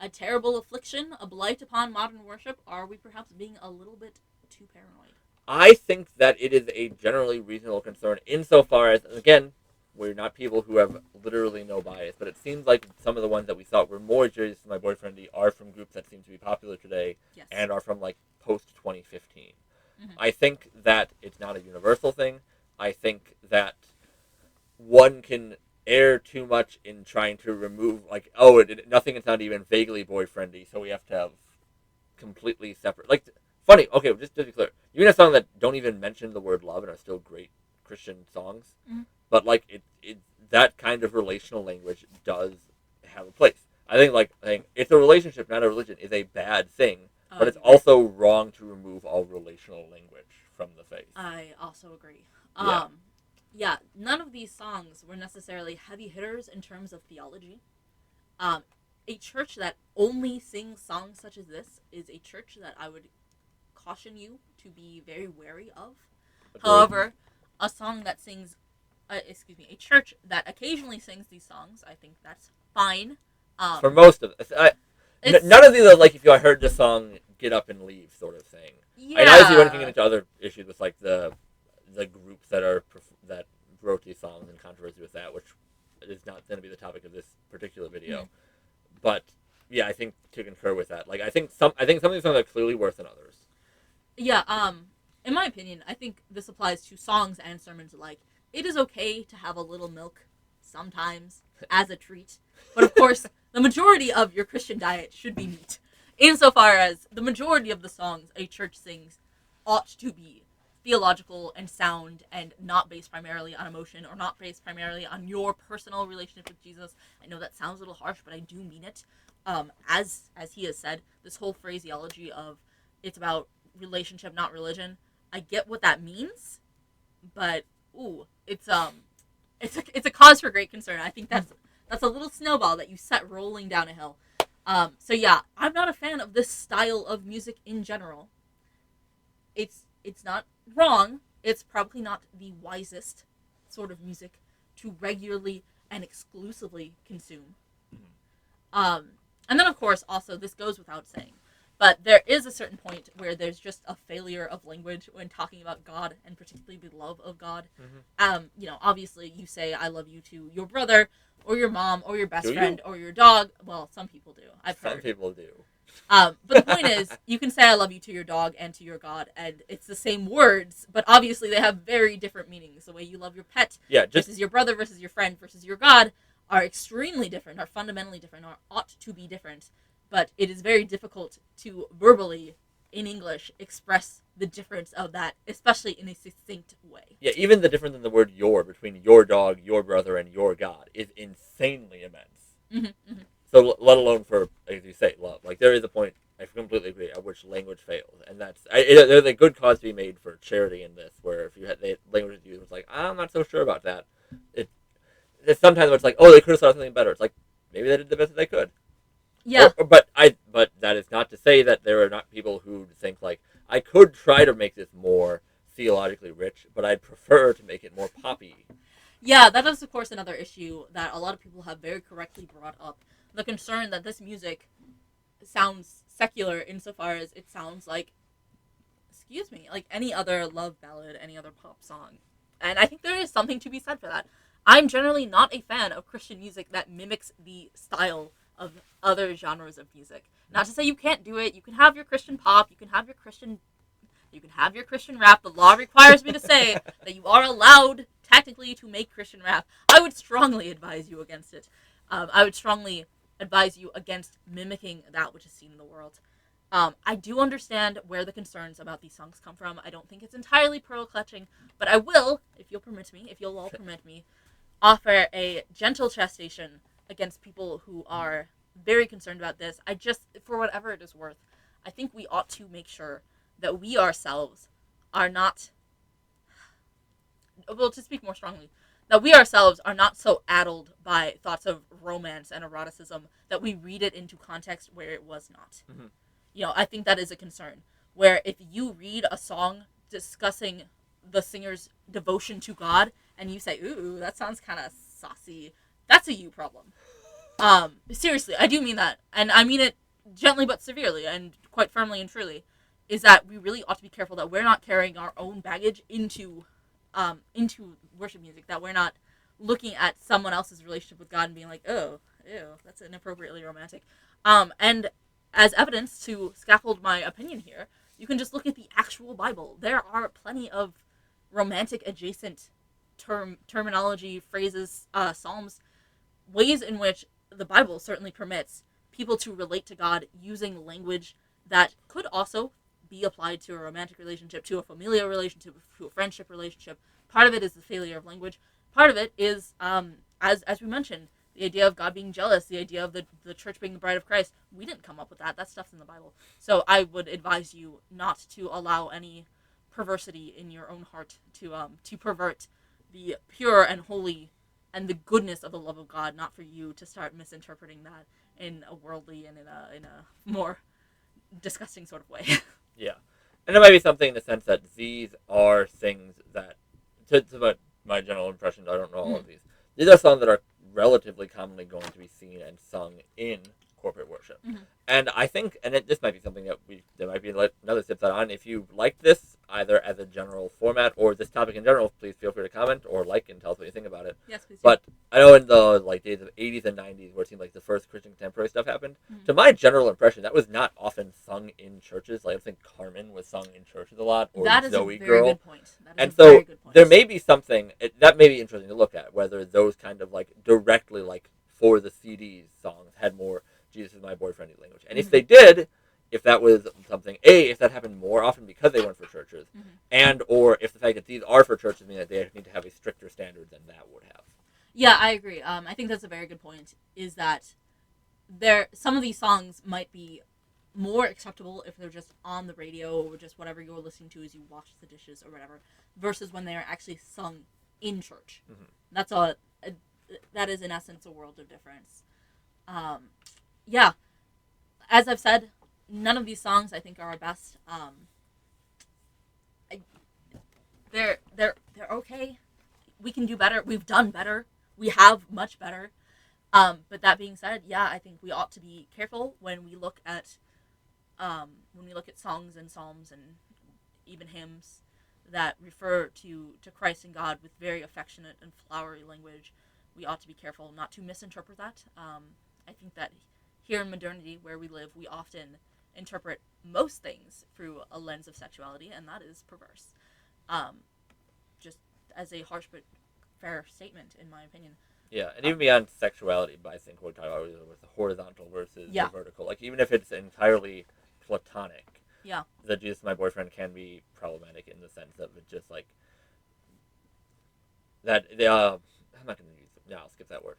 a terrible affliction, a blight upon modern worship? Or are we perhaps being a little bit too paranoid? I think that it is a generally reasonable concern insofar as, again, we're not people who have literally no bias, but it seems like some of the ones that we thought were more Jesus and my boyfriendy are from groups that seem to be popular today. Yes. And are from like post 2015. Mm-hmm. I think that it's not a universal thing. I think that one can err too much in trying to remove nothing is not even vaguely boyfriendy, so we have to have completely separate. Like, funny. Okay, just to be clear, you can have songs that don't even mention the word love and are still great Christian songs. Mm-hmm. But like it that kind of relational language does have a place. I think it's a relationship, not a religion, is a bad thing, but it's also wrong to remove all relational language from the faith. I also agree. Yeah, none of these songs were necessarily heavy hitters in terms of theology. A church that only sings songs such as this is a church that I would caution you to be very wary of. Agreed. However, a church that occasionally sings these songs, I think that's fine. For most of it. None of these are like if you heard the song "Get Up and Leave" sort of thing. Yeah. And obviously, we're getting into other issues with like the groups that wrote these songs and controversy with that, which is not going to be the topic of this particular video. Mm. But yeah, I think to concur with that, like I think some of these songs are clearly worse than others. Yeah. In my opinion, I think this applies to songs and sermons alike. It is okay to have a little milk sometimes as a treat, but of course, the majority of your Christian diet should be meat. Insofar as the majority of the songs a church sings ought to be theological and sound and not based primarily on emotion or not based primarily on your personal relationship with Jesus. I know that sounds a little harsh, but I do mean it. As he has said, this whole phraseology of it's about relationship, not religion. I get what that means, but it's a cause for great concern. I think that's a little snowball that you set rolling down a hill. So yeah, I'm not a fan of this style of music in general. It's not wrong. It's probably not the wisest sort of music to regularly and exclusively consume. Um, and then, of course, also, this goes without saying, but there is a certain point where there's just a failure of language when talking about God, and particularly the love of God. Obviously, you say, I love you to your brother, or your mom, or your best friend, or your dog. Well, some people do. I've heard. Some people do. But the point is, you can say I love you to your dog and to your God, and it's the same words, but obviously they have very different meanings. The way you love your pet versus your brother versus your friend versus your God are extremely different, are fundamentally different, or ought to be different. But it is very difficult to verbally, in English, express the difference of that, especially in a succinct way. Yeah, even the difference in the word your between your dog, your brother, and your God is insanely immense. Mm-hmm, mm-hmm. So, let alone for, as you say, love. Like, there is a point, I completely agree, at which language fails. And there's a good cause to be made for charity in this, where if you had the language used, it's like, I'm not so sure about that. It's sometimes it's like, oh, they could have thought something better. It's like, maybe they did the best that they could. Yeah. But that is not to say that there are not people who think, like, I could try to make this more theologically rich, but I'd prefer to make it more poppy. Yeah, that is, of course, another issue that a lot of people have very correctly brought up. The concern that this music sounds secular insofar as it sounds like, like any other love ballad, any other pop song. And I think there is something to be said for that. I'm generally not a fan of Christian music that mimics the style of other genres of music. Not to say you can't do it. You can have your Christian pop, you can have your Christian rap. The law requires me to say that you are allowed technically to make Christian rap. I would strongly advise you against it. I would strongly advise you against mimicking that which is seen in the world. I do understand where the concerns about these songs come from. I don't think it's entirely pearl clutching, but I will, if you'll all permit me, offer a gentle chastisement against people who are very concerned about this. I just, for whatever it is worth, I think we ought to make sure that we ourselves are not, well, to speak more strongly, that we ourselves are not so addled by thoughts of romance and eroticism that we read it into context where it was not. Mm-hmm. I think that is a concern. Where if you read a song discussing the singer's devotion to God and you say, ooh, that sounds kind of saucy, that's a you problem. Seriously, I do mean that. And I mean it gently but severely and quite firmly and truly, is that we really ought to be careful that we're not carrying our own baggage into worship music, that we're not looking at someone else's relationship with God and being like, oh, ew, that's inappropriately romantic. And as evidence to scaffold my opinion here, you can just look at the actual Bible. There are plenty of romantic adjacent terminology, phrases, psalms, ways in which the Bible certainly permits people to relate to God using language that could also be applied to a romantic relationship, to a familial relationship, to a friendship relationship. Part of it is the failure of language. Part of it is, as we mentioned, the idea of God being jealous, the idea of the church being the bride of Christ. We didn't come up with that. That stuff's in the Bible. So I would advise you not to allow any perversity in your own heart to pervert the pure and holy and the goodness of the love of God, not for you to start misinterpreting that in a worldly and in a more disgusting sort of way. Yeah. And it might be something in the sense that these are things that, to my general impression, I don't know all of these are songs that are relatively commonly going to be seen and sung in corporate worship. Mm-hmm. And I think, this might be something that there might be another tip on. If you like this, either as a general format or this topic in general, please feel free to comment or and tell us what you think about it. Yes, please. But I know in the days of 80s and 90s, where it seemed like the first Christian contemporary stuff happened, to my general impression, that was not often sung in churches. Like, I think Carmen was sung in churches a lot, or that is Zoe a very Girl. Good point. That is and a so very good point. There may be something that may be interesting to look at, whether those kind of directly for the CDs songs had more Jesus is my boyfriend language. And if they did, if that was something, if that happened more often because they weren't for churches, and or if the fact that these are for churches mean that they need to have a stricter standard than that would have. Yeah, I agree. I think that's a very good point, is that some of these songs might be more acceptable if they're just on the radio or just whatever you're listening to as you wash the dishes or whatever, versus when they are actually sung in church. Mm-hmm. That's all. That is, in essence, a world of difference. Yeah. as I've said, none of these songs I think are our best. They're okay. We can do better. We've done better. We have much better. But that being said, yeah, I think we ought to be careful when we look at songs and psalms and even hymns that refer to Christ and God with very affectionate and flowery language. We ought to be careful not to misinterpret that. I think that here in modernity, where we live, we often interpret most things through a lens of sexuality, and that is perverse. Just as a harsh but fair statement, in my opinion. Yeah, and even beyond sexuality, but I think we're talking about with the horizontal versus the vertical. Like, even if it's entirely platonic, the Jesus, my boyfriend, can be problematic in the sense of it just, like, that, I'm not going to use it. No, I'll skip that word.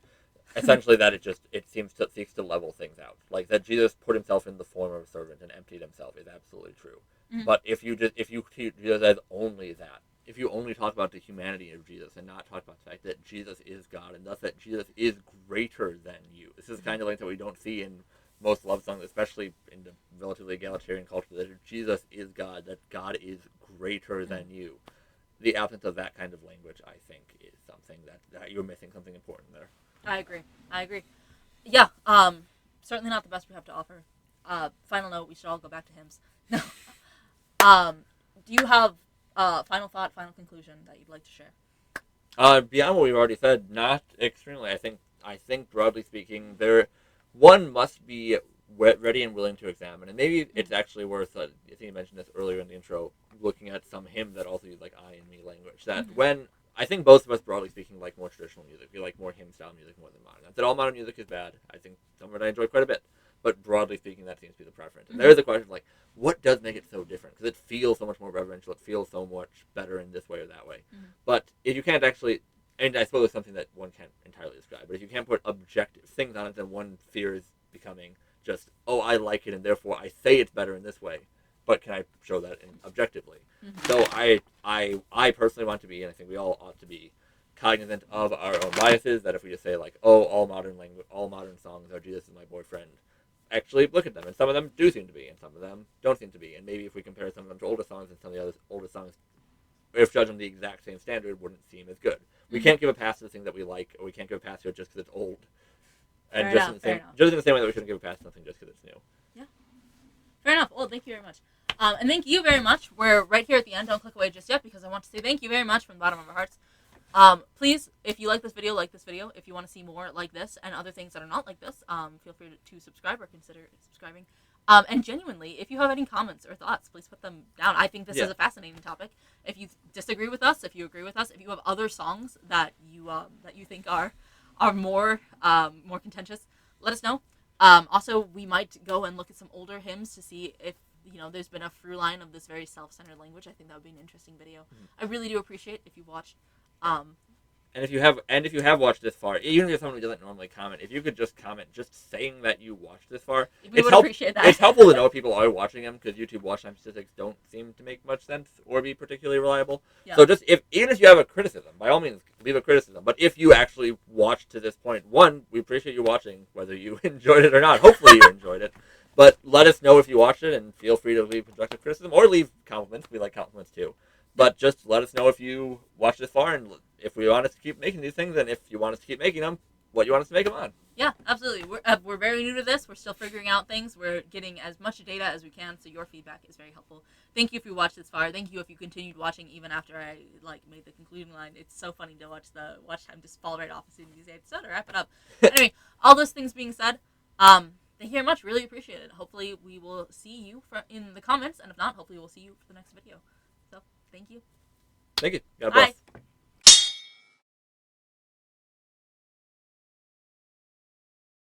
Essentially, that it seeks to level things out. Like, that Jesus put himself in the form of a servant and emptied himself is absolutely true. Mm-hmm. But if you treat Jesus as only that, if you only talk about the humanity of Jesus and not talk about the fact that Jesus is God and thus that Jesus is greater than you. This is the kind of thing that we don't see in most love songs, especially in the relatively egalitarian culture, that Jesus is God, that God is greater than you. The absence of that kind of language, I think, is something that you're missing something important there. I agree. Yeah, certainly not the best we have to offer. Final note, we should all go back to hymns. No. Do you have final thought, final conclusion that you'd like to share? Beyond what we've already said, not extremely. I think broadly speaking, one must be ready and willing to examine, and maybe it's actually worth. I think you mentioned this earlier in the intro, looking at some hymns that also use like I and me language. That when I think both of us, broadly speaking, like more traditional music. We like more hymn style music more than modern. Not that all modern music is bad. I think some of it I enjoy quite a bit. But broadly speaking, that seems to be the preference. And there is a question of, like, what does make it so different? Because it feels so much more reverential. It feels so much better in this way or that way. Mm-hmm. But if you can't actually, and I suppose it's something that one can't entirely describe, but if you can't put objective things on it, then one fears becoming just, oh, I like it, and therefore I say it's better in this way. But can I show that objectively? Mm-hmm. So I personally want to be, and I think we all ought to be, cognizant of our own biases, that if we just say, like, oh, all modern songs are Jesus is my boyfriend, actually look at them, and some of them do seem to be, and some of them don't seem to be, and maybe if we compare some of them to older songs, and some of the other older songs, if judged on the exact same standard, wouldn't seem as good. Mm-hmm. We can't give a pass to the thing that we like, or we can't give a pass to it just because it's old, and in the same way that we shouldn't give a pass to something just because it's new. Yeah, fair enough. Well, thank you very much, and thank you very much. We're right here at the end. Don't click away just yet, because I want to say thank you very much from the bottom of our hearts. Please, if you like this video, like this video. If you want to see more like this and other things that are not like this, feel free to subscribe or consider subscribing. And genuinely, if you have any comments or thoughts, please put them down. I think this is a fascinating topic. If you disagree with us, if you agree with us, if you have other songs that you think are more contentious, let us know. Also, we might go and look at some older hymns to see if there's been a through line of this very self-centered language. I think that would be an interesting video. Mm-hmm. I really do appreciate if you watched. And if you have watched this far, even if you're someone who doesn't normally comment, if you could just comment, just saying that you watched this far, we would appreciate that. It's helpful to know if people are watching them, because YouTube watch time statistics don't seem to make much sense or be particularly reliable. Yeah. So even if you have a criticism, by all means, leave a criticism. But if you actually watched to this point, one, we appreciate you watching, whether you enjoyed it or not. Hopefully you enjoyed it. But let us know if you watched it, and feel free to leave constructive criticism or leave compliments. We like compliments too. But just let us know if you watched this far, and if we want us to keep making these things, and if you want us to keep making them, what you want us to make them on. Yeah, absolutely. We're very new to this. We're still figuring out things. We're getting as much data as we can, so your feedback is very helpful. Thank you if you watched this far. Thank you if you continued watching even after I made the concluding line. It's so funny to watch the watch time just fall right off as soon as you say it's done. Wrap it up. Anyway, all those things being said, thank you very much. Really appreciate it. Hopefully we will see you in the comments, and if not, hopefully we'll see you for the next video. So, thank you. Thank you. God bless. Bye.